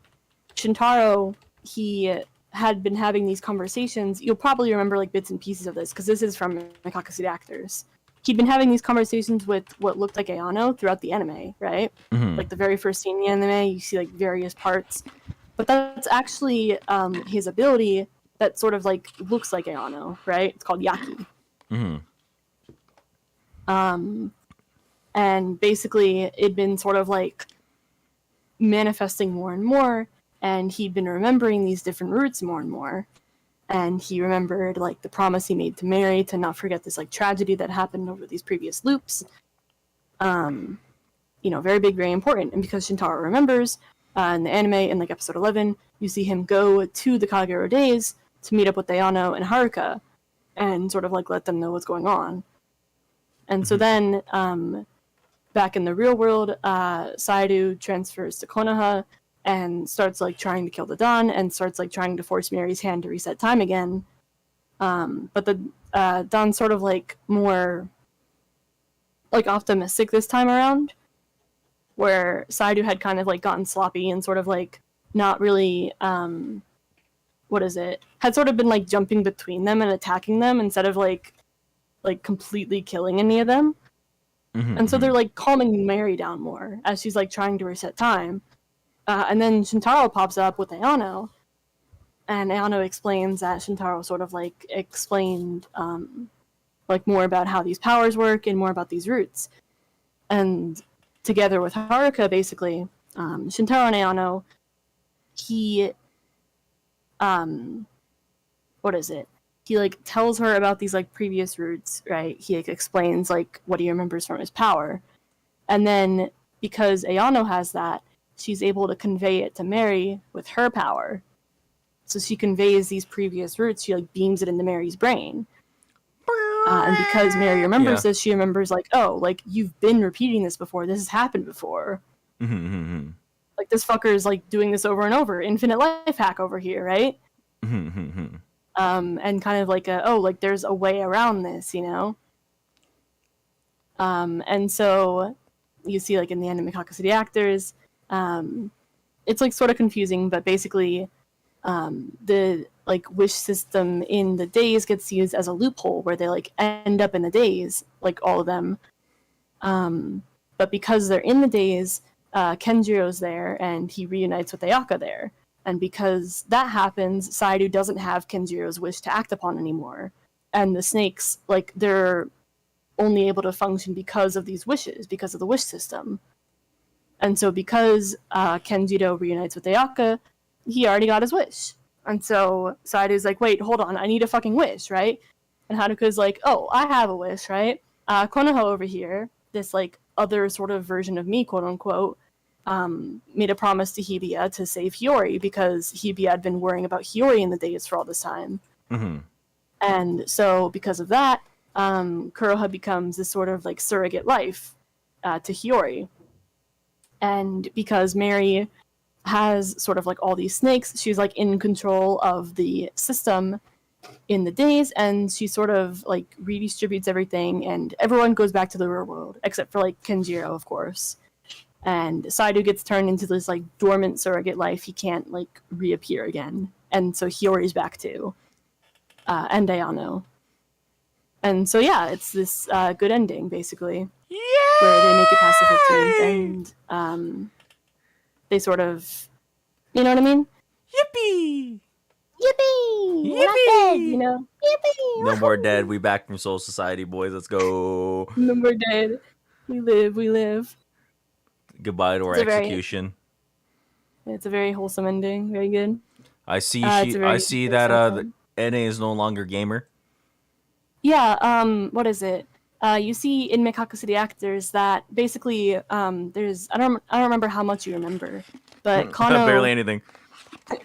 Shintaro, he had been having these conversations. You'll probably remember like bits and pieces of this because this is from Mekakushi Dan actors. He'd been having these conversations with what looked like Ayano throughout the anime, right? Like the very first scene in the anime, you see like various parts. But that's actually his ability that sort of like looks like Ayano, right? It's called Yaki. And basically it'd been sort of like manifesting more and more, and he'd been remembering these different roots more and more. And he remembered like the promise he made to Mary to not forget this like tragedy that happened over these previous loops. You know, very big, very important. And because Shintaro remembers, In the anime, in like episode 11, you see him go to the Kagerou Daze to meet up with Ayano and Haruka and sort of like let them know what's going on. And so then back in the real world, Saidu transfers to Konoha and starts like trying to kill the Dawn and starts like trying to force Mary's hand to reset time again. But the Dawn's sort of like more like optimistic this time around, where Saidu had kind of like gotten sloppy and sort of like not really had sort of been like jumping between them and attacking them instead of like completely killing any of them. And so they're like calming Mary down more as she's like trying to reset time. And then Shintaro pops up with Ayano, and Ayano explains that Shintaro sort of like explained like more about how these powers work and more about these roots. And together with Haruka, basically, Shintaro and Ayano, he like tells her about these like previous roots, right? He like explains like what he remembers from his power. And then because Ayano has that, she's able to convey it to Mary with her power. So she conveys these previous roots, she like beams it into Mary's brain. And because Mary remembers this, she remembers like, oh, like you've been repeating this before. This has happened before. Like this fucker is like doing this over and over. Infinite life hack over here, right? And kind of like like there's a way around this, you know? And so you see like in the end of Mekakushi Dan actors, it's like sort of confusing, but basically the like wish system in the days gets used as a loophole where they like end up in the days, like all of them. But because they're in the days, Kenjiro's there and he reunites with Ayaka there. And because that happens, Saidu doesn't have Kenjiro's wish to act upon anymore. And the snakes, like, they're only able to function because of these wishes, because of the wish system. And so because Kenjiro reunites with Ayaka, he already got his wish. And so Saidu's like, wait, hold on, I need a fucking wish, right? And Haruka's like, oh, I have a wish, right? Konoha over here, this, like, other sort of version of me, quote-unquote, made a promise to Hibiya to save Hiyori because Hibiya had been worrying about Hiyori in the days for all this time. And so because of that, Kuroha becomes this sort of, like, surrogate life to Hiyori. And because Mary has sort of like all these snakes, she's like in control of the system in the days, and she sort of like redistributes everything, and everyone goes back to the real world except for like Kenjiro, of course. And Saidu gets turned into this like dormant surrogate life. He can't like reappear again, and so Hiyori's back too, and Ayano. And so yeah, it's this good ending basically. Yay! Where they make it past the 15th, and they sort of, you know what I mean? Yippee! Yippee! We're not dead, you know? Yippee! No more dead. We back from Soul Society, boys. Let's go. No more dead. We live. Goodbye to our execution. It's a very wholesome ending. Very good. I see that NA is no longer gamer. Yeah, what is it? You see in Mekakushi Dan actors that basically there's I don't remember how much you remember, but Kano barely anything.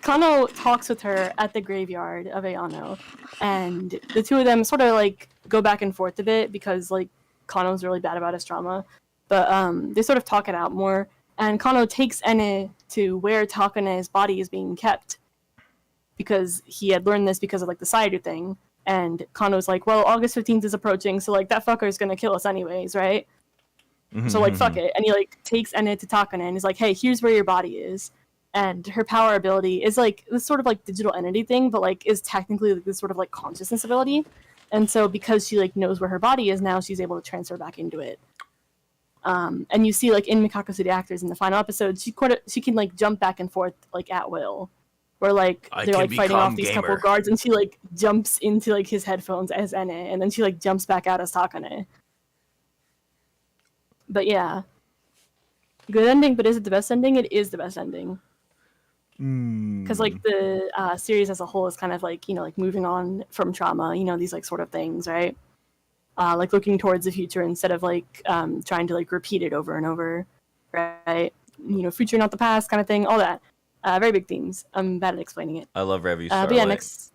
Kano talks with her at the graveyard of Ayano, and the two of them sort of like go back and forth a bit because like Kano's really bad about his trauma, but they sort of talk it out more. And Kano takes Ene to where Takane's body is being kept because he had learned this because of like the Saidu thing. And Kano's like, well, August 15th is approaching, so, like, that fucker's gonna kill us anyways, right? So, like, fuck it. And he, like, takes Ene to Takane and is like, hey, here's where your body is. And her power ability is, like, this sort of, like, digital entity thing, but, like, is technically like, this sort of, like, consciousness ability. And so because she, like, knows where her body is now, she's able to transfer back into it. And you see, like, in Mekakushi Dan actors in the final episode, she can, like, jump back and forth, like, at will. Where, like, they're, like, fighting off these couple guards, and she, like, jumps into, like, his headphones as Ene, and then she, like, jumps back out as Takane. But, yeah. Good ending, but is it the best ending? It is the best ending. Because, like, the series as a whole is kind of, like, you know, like, moving on from trauma, you know, these, like, sort of things, right? Like, looking towards the future instead of, like, trying to, like, repeat it over and over, right? future, not the past kind of thing, all that. Very big themes. I'm bad at explaining it. I love Revue but yeah, next,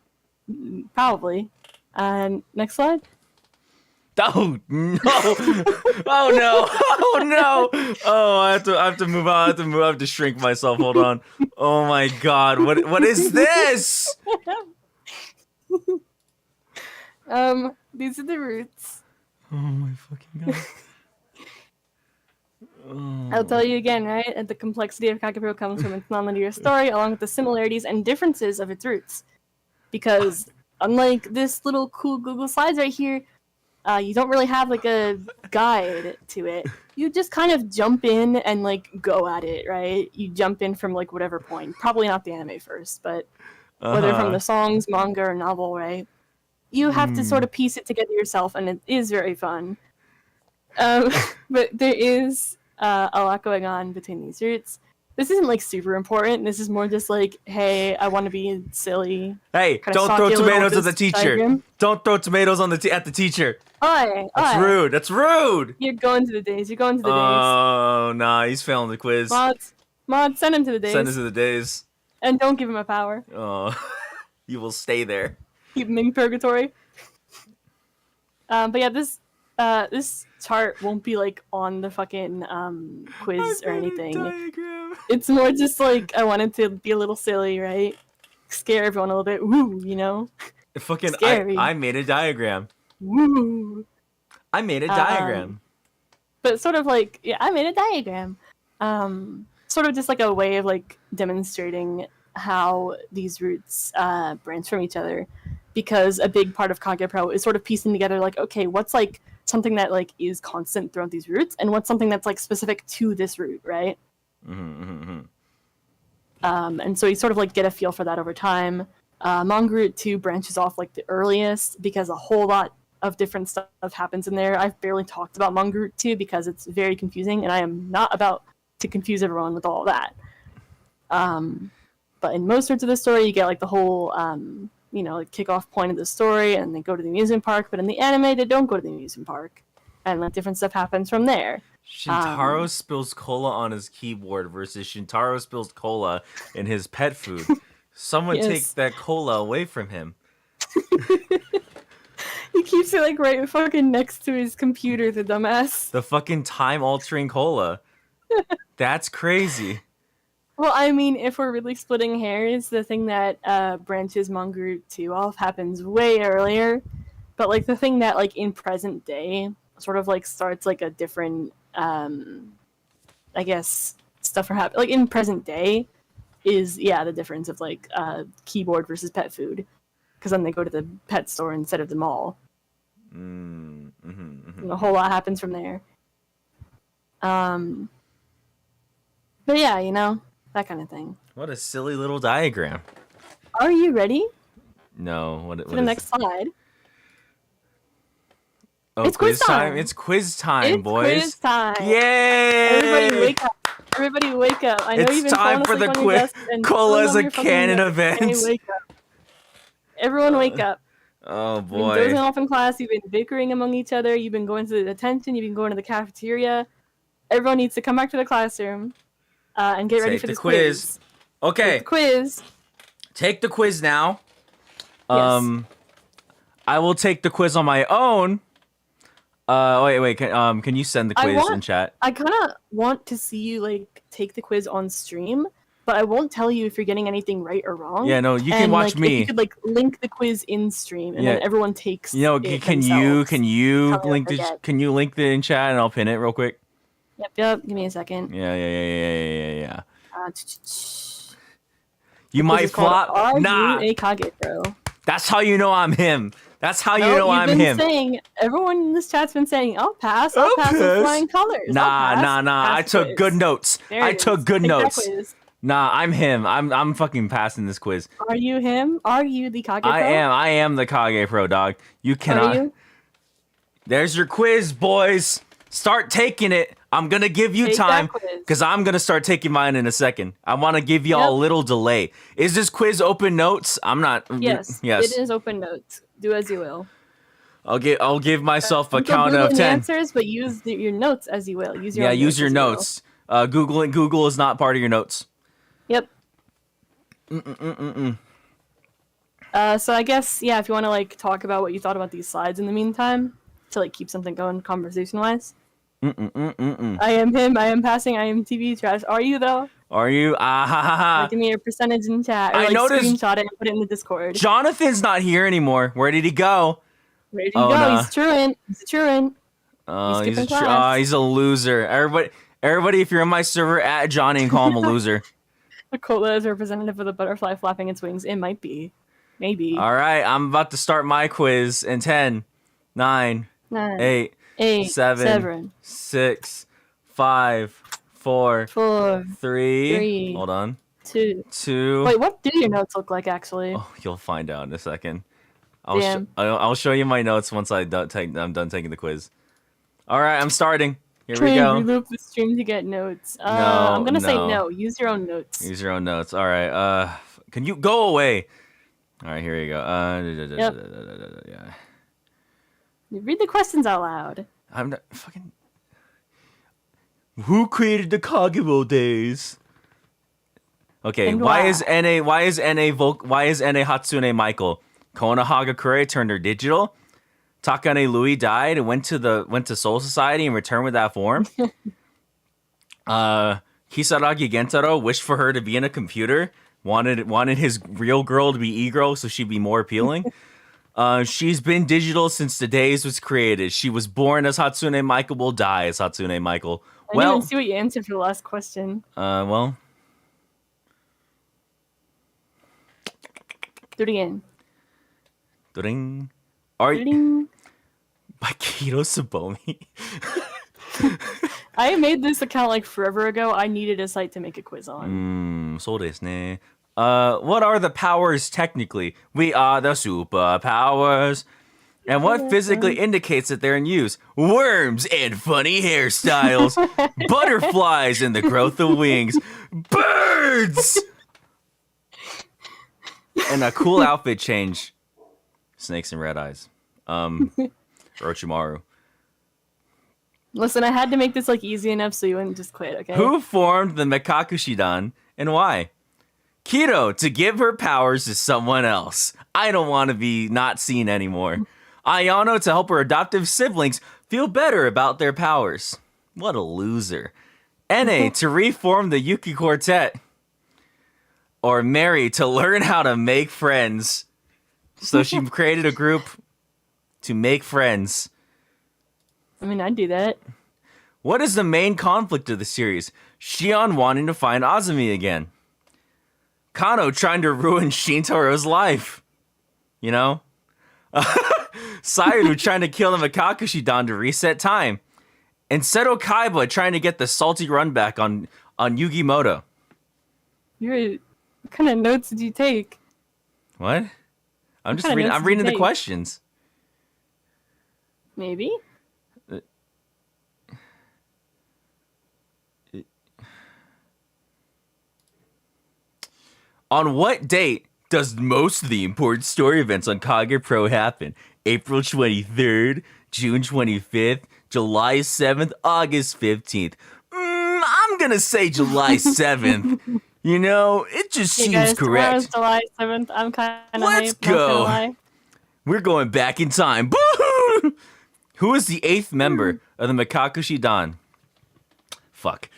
probably. Next slide. Oh no! Oh no! Oh no! Oh, I have to move on. I have to shrink myself. Hold on. Oh my god! What is this? These are the roots. Oh my fucking god! Oh. I'll tell you again, right? The complexity of Kagerou comes from its non-linear story, along with the similarities and differences of its roots. Because unlike this little cool Google Slides right here, you don't really have like a guide to it. You just kind of jump in and like go at it, right? You jump in from like whatever point. Probably not the anime first, but whether from the songs, manga, or novel, right? You have to sort of piece it together yourself, and it is very fun. But there is a lot going on between these roots. This isn't like super important. This is more just like, hey, I want to be silly. Hey, don't throw tomatoes at the teacher. Diagram. Don't throw tomatoes on at the teacher. That's rude. That's rude. You're going to the days. You're going to the days. Oh, nah, he's failing the quiz. Mods, send him to the days. Send him to the days. And don't give him a power. Oh, you will stay there. Keep him in purgatory. But yeah, this chart won't be like on the fucking quiz or anything. It's more just like I wanted to be a little silly, right? Scare everyone a little bit. Woo, Fucking scary. I made a diagram. Woo. I made a diagram. But sort of like, yeah, I made a diagram. Sort of just like a way of like demonstrating how these roots branch from each other. Because a big part of Kagerou is sort of piecing together like, okay, what's like something that like is constant throughout these roots, and what's something that's like specific to this root, right? And so you sort of like get a feel for that over time. Manga Root 2 branches off like the earliest because a whole lot of different stuff happens in there. I've barely talked about Manga Root 2 because it's very confusing, and I am not about to confuse everyone with all of that. But in most roots of the story, you get like the whole like kickoff point of the story, and they go to the amusement park. But in the anime, they don't go to the amusement park, and like different stuff happens from there. Shintaro spills cola on his keyboard versus Shintaro spills cola in his pet food. Someone take that cola away from him. He keeps it like right fucking next to his computer, the dumbass. The fucking time-altering cola. That's crazy. Well, I mean, if we're really splitting hairs, the thing that branches Manga Root 2 off happens way earlier. But like the thing that like in present day sort of like starts like a different I guess stuff for happen like in present day is the difference of like keyboard versus pet food, because then they go to the pet store instead of the mall. And a whole lot happens from there. But yeah, that kind of thing. What a silly little diagram. Are you ready? No. What for the next slide? Oh, it's quiz time. It's quiz time, boys. It's quiz time. Yay! Everybody wake up. Everybody wake up. I know you've been time for the quiz. Cola's a canon event. Wake up. Everyone wake up. Oh, boy. You've been dozing off in class. You've been bickering among each other. You've been going to the detention. You've been going to the cafeteria. Everyone needs to come back to the classroom and get ready for this quiz. Okay. Quiz. Take the quiz now. Yes. I will take the quiz on my own. Wait. Can you send the quiz in chat? I kind of want to see you like take the quiz on stream, but I won't tell you if you're getting anything right or wrong. Yeah, no, you can watch me. If you could like link the quiz in stream, and then everyone takes. Can you link the in chat, and I'll pin it real quick. Yep. Give me a second. Yeah. You might flop. Nah. A Kagerou. That's how you know I'm him. That's how you know I'm him. Everyone in this chat's been saying, I'll pass with flying colors. Nah. I took good notes. Nah, I'm him. I'm fucking passing this quiz. Are you him? Are you the Kagerou? I am the Kagerou, dog. You cannot. Are you? There's your quiz, boys. Start taking it. I'm going to give you time because I'm going to start taking mine in a second. I want to give y'all a little delay. Is this quiz open notes? I'm not. Yes. It is open notes. Do as you will. I'll give myself a count of 10. Answers, but use your notes as you will. Use your notes. Google is not part of your notes. Yep. So I guess, yeah, if you want to like talk about what you thought about these slides in the meantime, to like keep something going conversation-wise. I am him, I am passing, I am TV trash. Are you though? Are you? Give me your percentage in chat. Or I like noticed screenshot it and put it in the Discord. Jonathan's not here anymore. Where did he go? Where did he go? No. He's truant. He's a truant. He's a loser. Everybody, if you're in my server, at Johnny and call him a loser. A cola is representative of the butterfly flapping its wings. It might be. Maybe. All right, I'm about to start my quiz in 10, 9, 8, 7, 6, 5, 4, 3. Hold on. 2. Wait, what do your notes look like actually? Oh, you'll find out in a second. I'll show you my notes once I'm done taking the quiz. All right, I'm starting. Here we go. Reloop the stream to get notes. I'm gonna say no. Use your own notes. Use your own notes. All right. Can you go away? All right, here you go. Yeah. Read the questions out loud. I'm not fucking. Who created the Kagerou Days? Okay, And why is NA Hatsune Michael? Kona Hagakure turned her digital. Takane Louis died and went to Soul Society and returned with that form. Kisaragi Gentaro wished for her to be in a computer. Wanted his real girl to be e-girl so she'd be more appealing. She's been digital since the Days was created. She was born as Hatsune Michael, will die as Hatsune Michael. I didn't even see what you answered for the last question. Well. Do it again. Ding. Are you by Kiro Sabomi? I made this account like forever ago. I needed a site to make a quiz on. So desu ne. What are the powers technically? We are the superpowers. And what physically indicates that they're in use? Worms and funny hairstyles. Butterflies and the growth of wings. Birds! And a cool outfit change. Snakes and red eyes. Orochimaru. Listen, I had to make this like easy enough so you wouldn't just quit, okay? Who formed the Mekakushi Dan and why? Kiro, to give her powers to someone else. I don't want to be not seen anymore. Ayano, to help her adoptive siblings feel better about their powers. What a loser. NA, to reform the Yuki Quartet. Or Mary, to learn how to make friends. So she created a group to make friends. I mean, I'd do that. What is the main conflict of the series? Shion wanting to find Azumi again. Kano trying to ruin Shintaro's life. You know? Saidu trying to kill the Mekakushi Dan to reset time. And Seto Kaiba trying to get the salty run back on Yugimoto. What kind of notes did you take? What? I'm reading the questions. Maybe? On what date does most of the important story events on Kagerou Pro happen? April 23rd, June 25th, July 7th, August 15th. I'm gonna say July 7th. You know, it just seems guys, correct. July 7th. I'm kind of Let's go. We're going back in time. Boo! Who is the 8th member of the Mekakushi Dan? Fuck.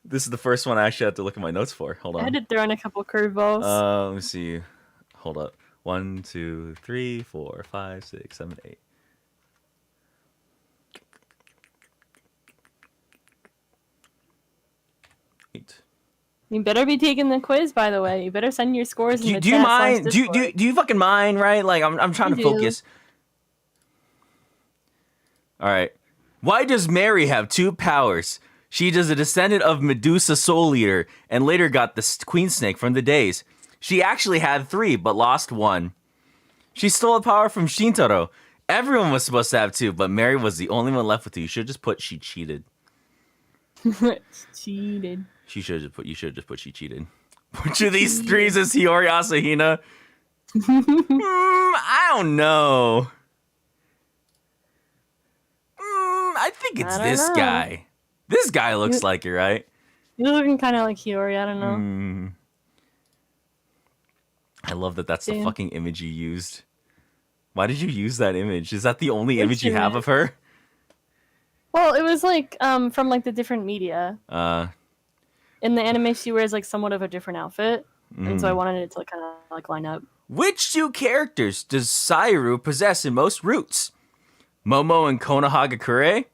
This is the first one I actually have to look at my notes for. Hold on. I had to throw in a couple curveballs. Let me see. Hold up. 1, 2, 3, 4, 5, 6, 7, 8. You better be taking the quiz, by the way. You better send your scores in the do you mind? Do you fucking mind? Right? Like I'm trying to focus. All right. Why does Mary have 2 powers? She is a descendant of Medusa Soul Eater and later got the Queen Snake from the Days. She actually had 3 but lost 1. She stole a power from Shintaro. Everyone was supposed to have 2, but Mary was the only one left with 2. You should just put she cheated. Cheated. You should have just put she cheated. Which of these 3s is Hiyori Asahina? I don't know. I think it's this guy. This guy looks like it, right? He's looking kind of like Hiyori. I don't know. I love that that's the fucking image you used. Why did you use that image? Is that the only image you have of her? Well, it was like from like the different media. In the anime, she wears like somewhat of a different outfit, and so I wanted it to kind of like line up. Which 2 characters does Saidu possess in most roots? Momo and Konoha Gakure?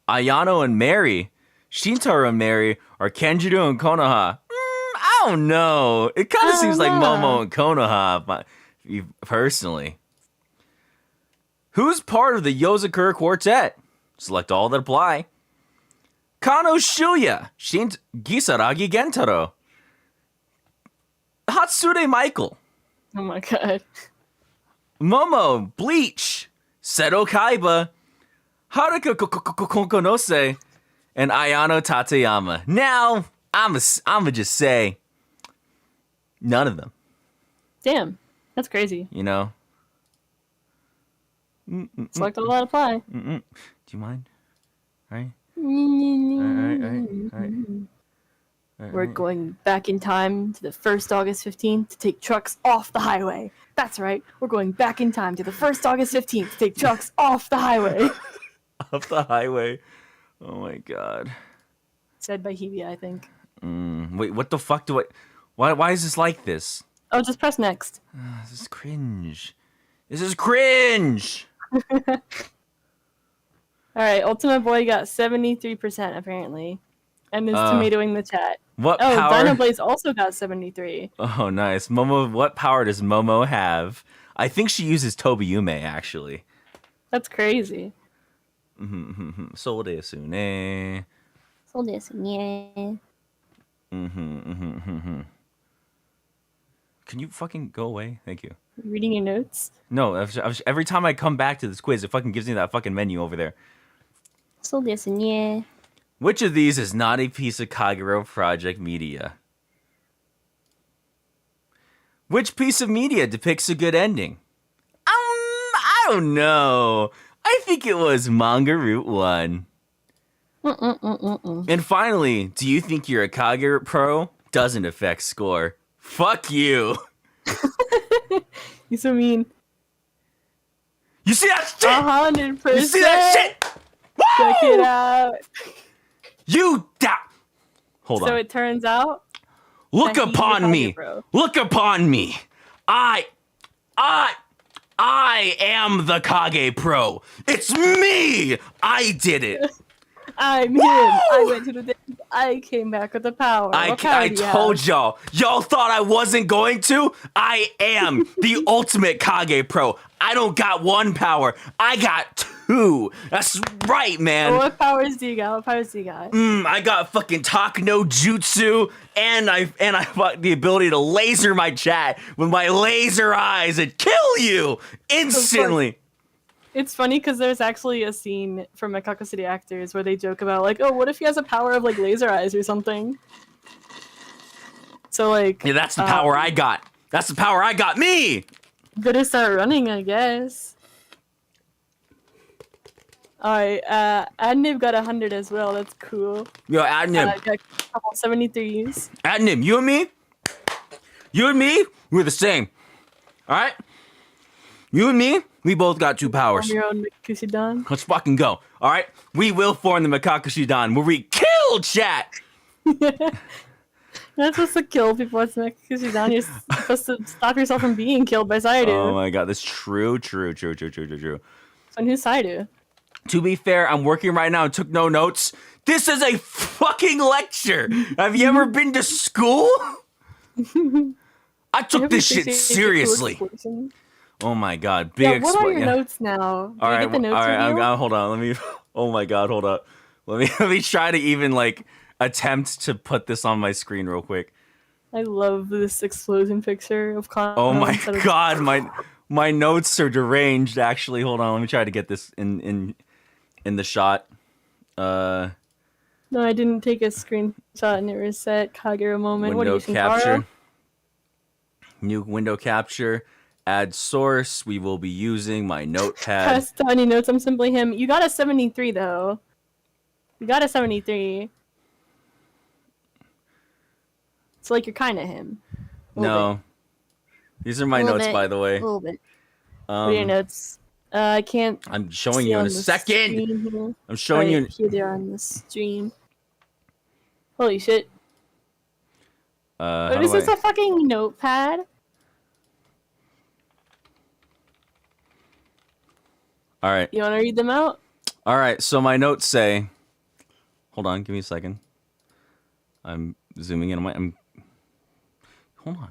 Ayano and Mary? Shintaro and Mary? Or Kenjiro and Konoha? I don't know. It kind of seems like Momo and Konoha, personally. Who's part of the Yozakura Quartet? Select all that apply. Kano Shuya, Gisaragi Gentaro, Hatsune Michael. Oh my god. Momo, Bleach, Seto Kaiba, Haruka Kokonose, and Ayano Tateyama. Now, I'ma just say, none of them. Damn, that's crazy. You know? Select all that apply. Do you mind? All right. We're going back in time to the 1st August 15th to take trucks off the highway. That's right. We're going back in time to the 1st August 15th to take trucks off the highway. Off the highway. Oh my god. Said by Hebe, I think. Wait, what the fuck do I... Why is this like this? Oh, just press next. This is cringe. This is cringe! Alright, Ultimate Boy got 73% apparently. And is tomatoing the chat. What power? Dinoblaze also got 73. Oh, nice. Momo, what power does Momo have? I think she uses Tobiyume, actually. That's crazy. So desu ne. So desu ne. Can you fucking go away? Thank you. Reading your notes? No, every time I come back to this quiz, it fucking gives me that fucking menu over there. So desu ne. Which of these is not a piece of Kagerou Project media? Which piece of media depicts a good ending? I don't know. I think it was Manga Route 1. And finally, do you think you're a Kagerou pro? Doesn't affect score. Fuck you. You're so mean. You see that shit? 100%. You see that shit? Check it out. Hold on. So it turns out. Look upon me. Look upon me. I am the Kage Pro. It's me. I did it. I'm him. I went to the day. I came back with the power. I told y'all. Y'all thought I wasn't going to? I am the ultimate Kage Pro. I don't got 1 power. I got 2. That's right, man. What powers do you got? I got fucking talk no jutsu, and I got the ability to laser my chat with my laser eyes and kill you instantly. It's funny because there's actually a scene from Mekakushi City Actors where they joke about like, oh, what if he has a power of like laser eyes or something? So like, yeah, that's the power I got. That's the power I got. Me. Better start running, I guess. Alright, Adnib got 100 as well. That's cool. Yo, Adnib. Got a couple 73s. Adnib, you and me, we're the same. Alright? You and me, we both got 2 powers. Form your own Mekakushi Dan. Let's fucking go. Alright? We will form the Mekakushi Dan where we kill chat! You're not supposed to kill people. It's Mekakushi Dan. You're supposed to stop yourself from being killed by Saidu. Oh my god, that's true. So and who's Saidu? To be fair, I'm working right now and took no notes. This is a fucking lecture. Have you ever been to school? I took this shit seriously. Oh my god, big. What are your notes now? All right, hold on. Let me. Oh my god, hold up. Let me try to even like attempt to put this on my screen real quick. I love this explosion picture of Con. Oh my god, my notes are deranged. Actually, hold on. Let me try to get this in the shot. No, I didn't take a screenshot and it reset. Kagerou moment. Window what do you think, capture. New window capture. Add source. We will be using my notepad. Press tiny notes. I'm simply him. You got a 73 though. You got a 73. So, like, you're kind of him. No. These are my notes, by the way. A little bit. What are your notes? I can't. I'm showing you in a second. I'm showing you. Here they are on the stream. Holy shit. What is this, a fucking notepad? All right. You want to read them out? All right. So my notes say, hold on, give me a second. I'm zooming in on my. Hold on.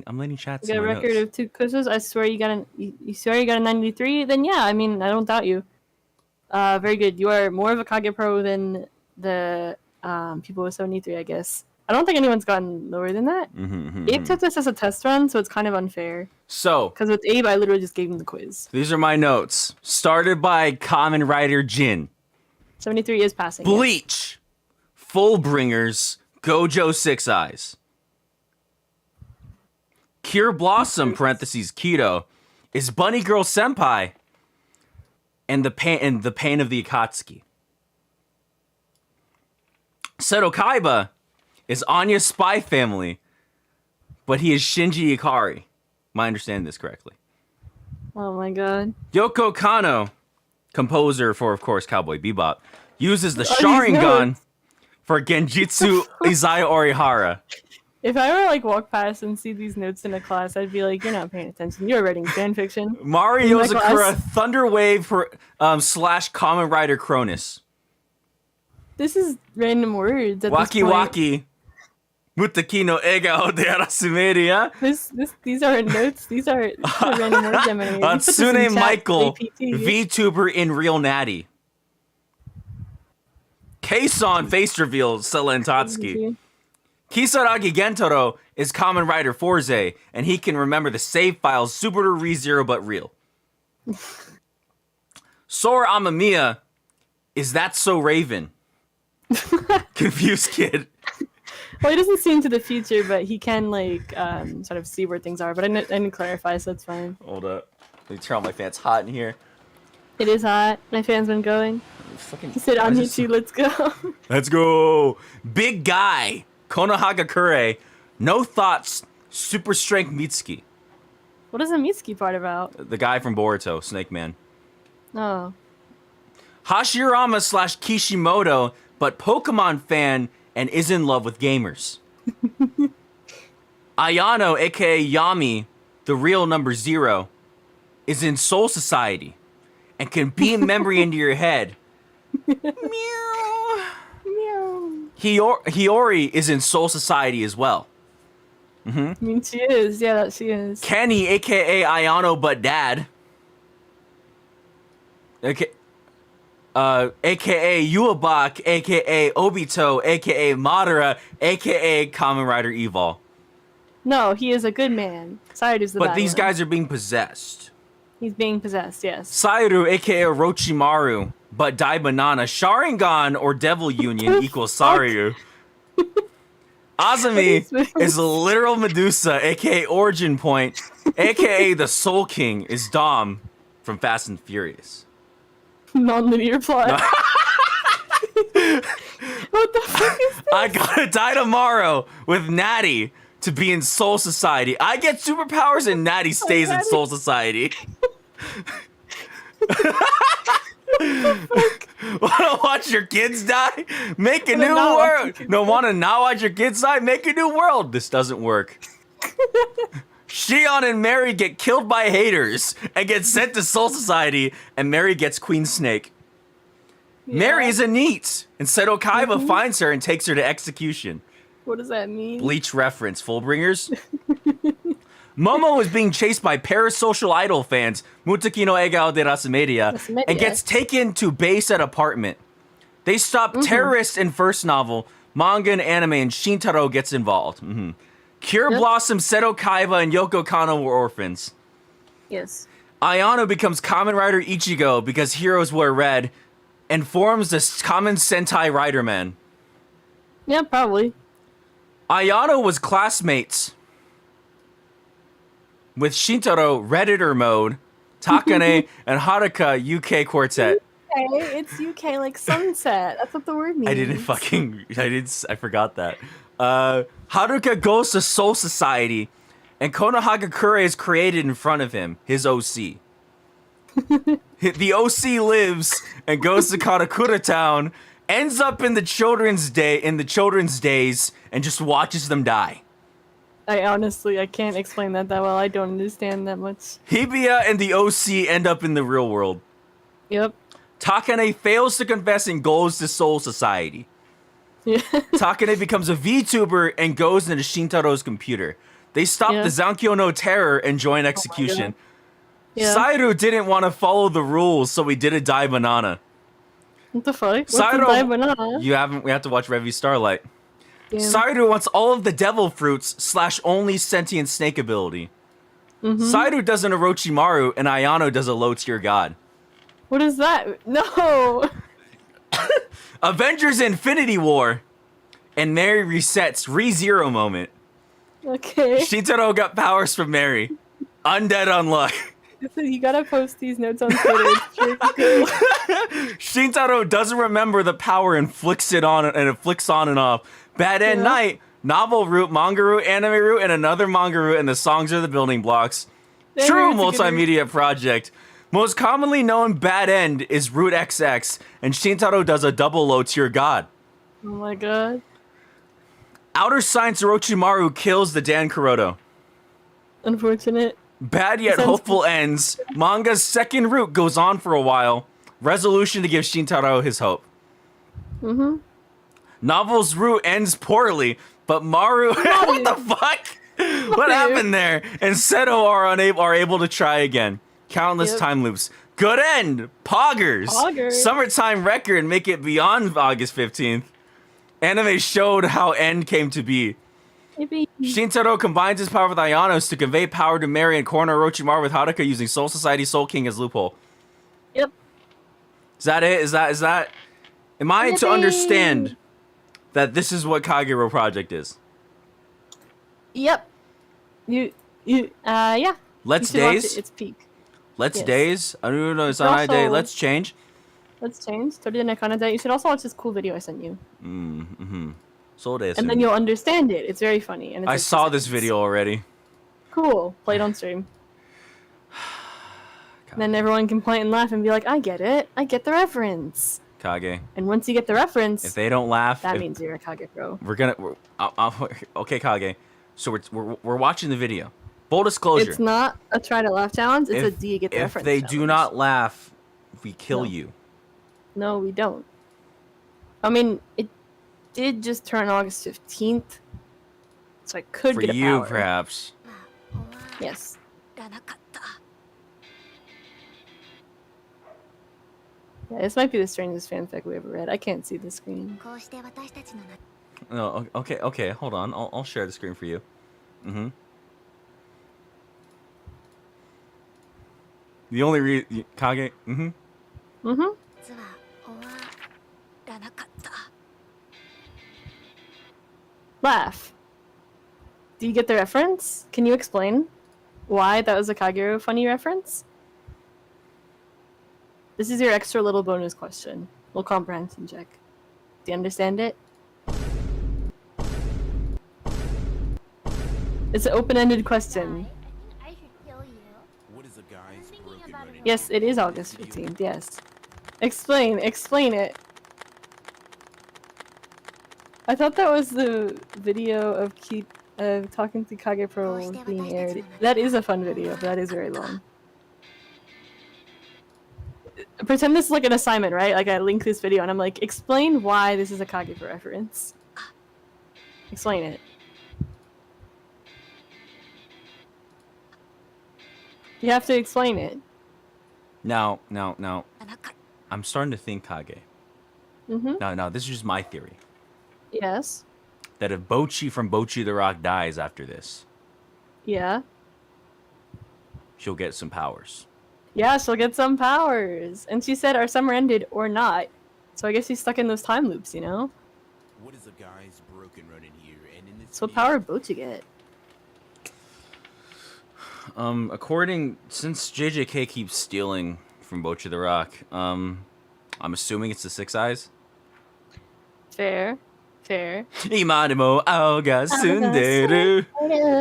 I'm letting chat see You got a my record notes. of 2 quizzes. I swear you got you swear you got a 93. Then yeah, I mean I don't doubt you. Very good. You are more of a Kage Pro than the people with 73, I guess. I don't think anyone's gotten lower than that. Abe took this as a test run, so it's kind of unfair. So, because with Abe, I literally just gave him the quiz. These are my notes. Started by Kamen Rider Jin. 73 is passing. Bleach. Yes. Fullbringers. Gojo 6 Eyes. Cure Blossom (parentheses Keto) is Bunny Girl Senpai. And the pain of the Akatsuki. Seto Kaiba is Anya's spy family, but he is Shinji Ikari. Am I understanding this correctly? Oh my god. Yoko Kanno, composer for, of course, Cowboy Bebop, uses the Sharingan for Genjutsu Izai Orihara. If I were like walk past and see these notes in a class, I'd be like, you're not paying attention. You're writing fan fiction. Mario Sakura Thunderwave for / Kamen Rider Cronus. This is random words at Waki this point. Waki. Mutaki no egao de arasumeria. These aren't notes. These are random words, Gemini. Hatsune Michael, VTuber in Real Natty. Keisan face reveal, Sela and Tatsuki. Kisaragi Gentaro is Kamen Rider Forze, and he can remember the save files Subaru ReZero but real. Sora Amamiya is That So Raven. Confused kid. Well, he doesn't see into the future, but he can like sort of see where things are. But I didn't clarify, so that's fine. Hold up. Let me turn on my fan. It's hot in here. It is hot. My fan's been going. He said, Amichi, let's go. Let's go. Big guy. Konohagakure. No thoughts. Super strength Mitsuki. What is the Mitsuki part about? The guy from Boruto, Snake Man. Oh. Hashirama / Kishimoto, but Pokemon fan and is in love with gamers. Ayano, aka Yami, the real number 0, is in Soul Society and can beam memory into your head. Meow. Meow. Hiyori is in Soul Society as well. I mean, she is. Yeah, she is. Kenny, aka Ayano, but dad. Okay. AKA Yuabak, AKA Obito, AKA Madara, AKA Kamen Rider Evil. No, he is a good man. Saidu's the bad But these one. guys are being possessed. He's being possessed, yes. Saidu, aka Orochimaru, but Dai Banana, Sharingan or Devil Union equals Saryu. Azumi is a literal Medusa, aka Origin Point, aka the Soul King is Dom from Fast and Furious. Non-linear plot. What the fuck is this? I gotta die tomorrow with Natty to be in Soul Society. I get superpowers and Natty stays in Soul Society. Wanna watch your kids die? Make a new world. No, wanna not watch your kids die? Make a new world. This doesn't work. Shion and Mary get killed by haters and get sent to Soul Society, and Mary gets Queen Snake. Yeah. Mary is a NEET, and Seto Kaiba finds her and takes her to execution. What does that mean? Bleach reference, Fullbringers. Momo is being chased by parasocial idol fans, Mutaki no Egao de Rasumedia, and gets taken to base at apartment. They stop terrorists in first novel, manga and anime, and Shintaro gets involved. Cure Blossom, Seto Kaiba, and Yoko Kanno were orphans. Yes. Ayano becomes Kamen Rider Ichigo because heroes wear red, and forms the common Sentai Riderman. Yeah, probably. Ayano was classmates with Shintaro Redditor mode, Takane, and Haruka UK Quartet. It's UK like sunset. That's what the word means. I forgot that. Haruka goes to Soul Society, and Konohagakure is created in front of him, his OC. The OC lives and goes to Karakura Town, ends up in the children's days, and just watches them die. I can't explain that well. I don't understand that much. Hibiya and the OC end up in the real world. Yep. Takane fails to confess and goes to Soul Society. Yeah. Takane becomes a VTuber and goes into Shintaro's computer. They stop the Zankyo no Terror and join execution. Saidu didn't want to follow the rules, so he did a die banana. What the fuck? What's a die banana? We have to watch Revy Starlight. Damn. Saidu wants all of the devil fruits / only sentient snake ability. Saidu does an Orochimaru and Ayano does a low tier god. What is that? No! Avengers Infinity War and Mary resets ReZero moment. Okay. Shintaro got powers from Mary. Undead unluck. You gotta post these notes on Twitter. It's pretty cool. Shintaro doesn't remember the power and flicks on and off. Bad End Night, novel route, manga route, anime route, and another manga route, and the songs are the building blocks. True multimedia project. Most commonly known bad end is Route XX, and Shintaro does a double low tier god. Oh my god. Outer Science Orochimaru kills the Dan Kuroto. Unfortunate. Bad yet hopeful ends. Manga's second route goes on for a while. Resolution to give Shintaro his hope. Novel's route ends poorly, but Maru... what the fuck? What happened there? And Seto are able to try again. Countless time loops. Good end! Poggers! Summertime record make it beyond August 15th. Anime showed how end came to be. Shintaro combines his power with Ayanos to convey power to Mary and corner Orochimaru with Haruka using Soul Society Soul King as loophole. Yep. Is that it? Is that... Am I to understand that this is what Kagerou Project is? Yep. Yeah. Let's Daze? It's peak. Let's Daze? I don't even know. It's not day. Let's change. Let's change. Tori de Nekana. You should also watch this cool video I sent you. Soul Daze. And then you'll understand it. It's very funny. And it's I saw this video already. Cool. Play it on stream. Then everyone can point and laugh and be like, I get it. I get the reference. Kage. And once you get the reference, if they don't laugh, that means you're a Kagerou. Okay, Kage. So we're watching the video. Full disclosure. It's not a try to laugh challenge. It's a do you get the reference? If they challenge. do not laugh, we kill you. No, we don't. I mean, it did just turn August 15th, so I could get a power. For you, perhaps. Yes. Yeah, this might be the strangest fanfic we ever read. I can't see the screen. No, okay, hold on. I'll share the screen for you. The only Kage. Laugh. Do you get the reference? Can you explain why that was a Kagerou funny reference? This is your extra little bonus question. Little comprehension check. Do you understand it? It's an open-ended question. Yes, it is August 15th, yes. Explain it. I thought that was the video of talking to Kage Pro being aired. That is a fun video, but that is very long. Pretend this is like an assignment, right? Like I link this video and I'm like, explain why this is a Kage Pro reference. Explain it. You have to explain it. No. I'm starting to think, Kage. No, this is just my theory. Yes. That if Bochi from Bochi the Rock dies after this, yeah, she'll get some powers. Yeah, she'll get some powers. And she said our summer ended or not. So I guess she's stuck in those time loops, you know? What is the guy's broken running here? And in this so what power did Bochi get? Since JJK keeps stealing from Bochi the Rock, I'm assuming it's the 6 eyes. Fair. 今でも青が澄んでる。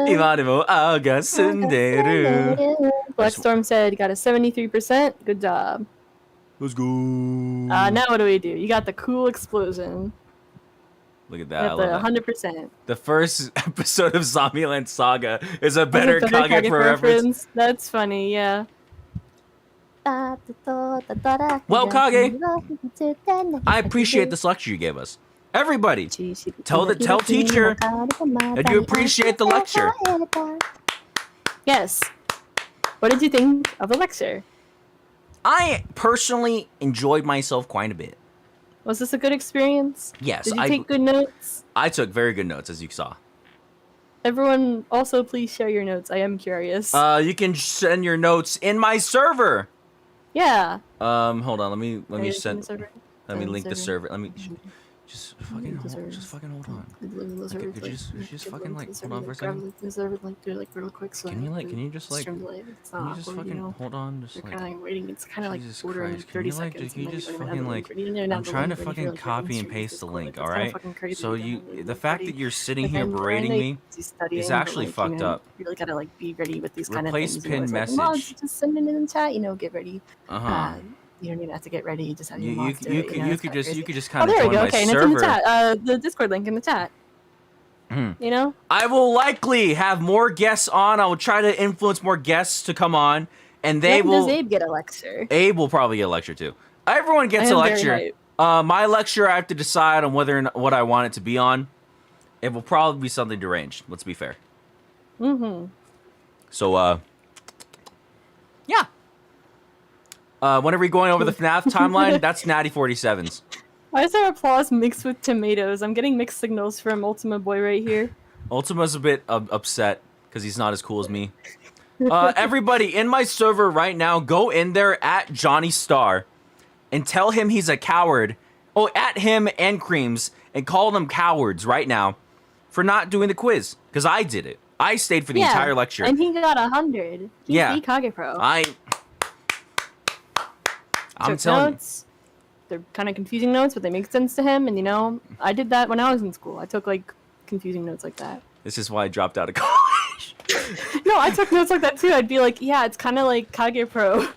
今でも青が澄んでる。Blackstorm said, got a 73%. Good job. Let's go. Now what do? You got the cool explosion. Look at that. You got the 100%. The first episode of Zombieland Saga is a better Kage reference. That's funny, yeah. Well, Kage, I appreciate this lecture you gave us. Everybody, tell teacher that you appreciate the lecture. Yes. What did you think of the lecture? I personally enjoyed myself quite a bit. Was this a good experience? Yes. Did you take good notes? I took very good notes, as you saw. Everyone, also please share your notes. I am curious. You can send your notes in my server. Yeah. Hold on. Let me link the server. Let me just fucking hold on. Could you just fucking hold on for a second? Real quick. So can you just fucking hold on? Just kind of waiting. It's kind of like Jesus bordering Christ. 30 seconds. Can you just fucking I'm trying to fucking copy and paste the link, all right? So the fact that you're sitting here berating me is actually fucked up. You really gotta be ready with these kind of things. Replace pin message. Just send it in the chat. Get ready. You don't even have to get ready. You just have your mods do it. You could just kind of there we join go. my Okay, and server. it's in the chat. The Discord link in the chat. I will likely have more guests on. I will try to influence more guests to come on, and they will. Does Abe get a lecture? Abe will probably get a lecture too. Everyone gets a lecture. My lecture, I have to decide on whether or not what I want it to be on. It will probably be something deranged. Let's be fair. So, yeah. When are we going over the FNAF timeline? That's Natty 47's. Why is there applause mixed with tomatoes? I'm getting mixed signals from Ultima Boy right here. Ultima's a bit upset because he's not as cool as me. Everybody in my server right now, go in there at Johnny Star and tell him he's a coward. Oh, at him and Creams and call them cowards right now for not doing the quiz because I did it. I stayed for the entire lecture. And he got 100. He's the Kage Pro. I'm telling notes. They're kind of confusing notes, but they make sense to him. And I did that when I was in school. I took confusing notes like that. This is why I dropped out of college. No, I took notes like that too. I'd be like, yeah, it's kind of like Kage Pro.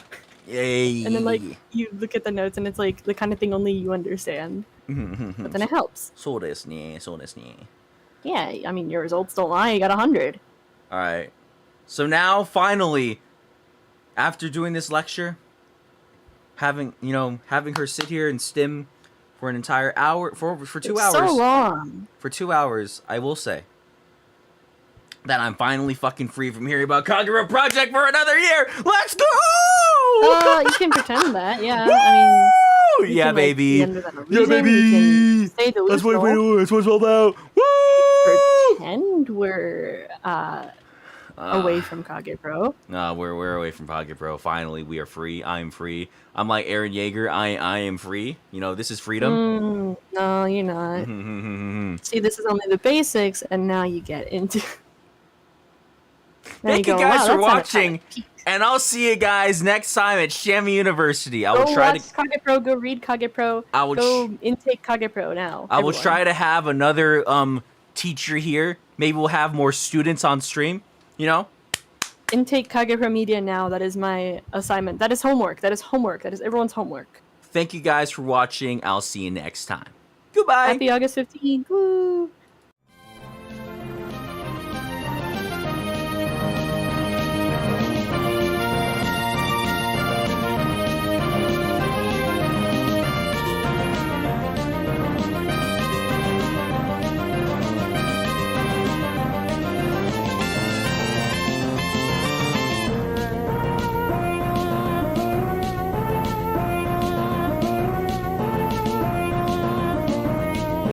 Yay. And then you look at the notes and it's the kind of thing only you understand. But then it helps. そうですね. Yeah, I mean, your results don't lie. You got 100. All right. So now, finally, after doing this lecture, having her sit here and stim for an entire hour, for 2 hours. So long. For 2 hours, I will say that I'm finally fucking free from hearing about Kagerou Project for another year. Let's go! You can pretend that, yeah. I mean, yeah, baby. Yeah, baby. Stay delusional. That's what it's all about. Woo! Pretend we're away from Kage Pro. No, we're away from Kage Pro. Finally, we are free. I am free. I'm like Aaron Yeager. I am free. This is freedom. No, you're not. See, this is only the basics, and now you get into. Thank you guys for watching, and I'll see you guys next time at Shammy University. I will try to Kage Pro. Go read Kage Pro. Go intake Kage Pro now. I will try to have another teacher here. Maybe we'll have more students on stream. Intake Kage Pro Media now. That is my assignment. That is homework. That is everyone's homework. Thank you guys for watching. I'll see you next time. Goodbye. Happy August 15th. Woo.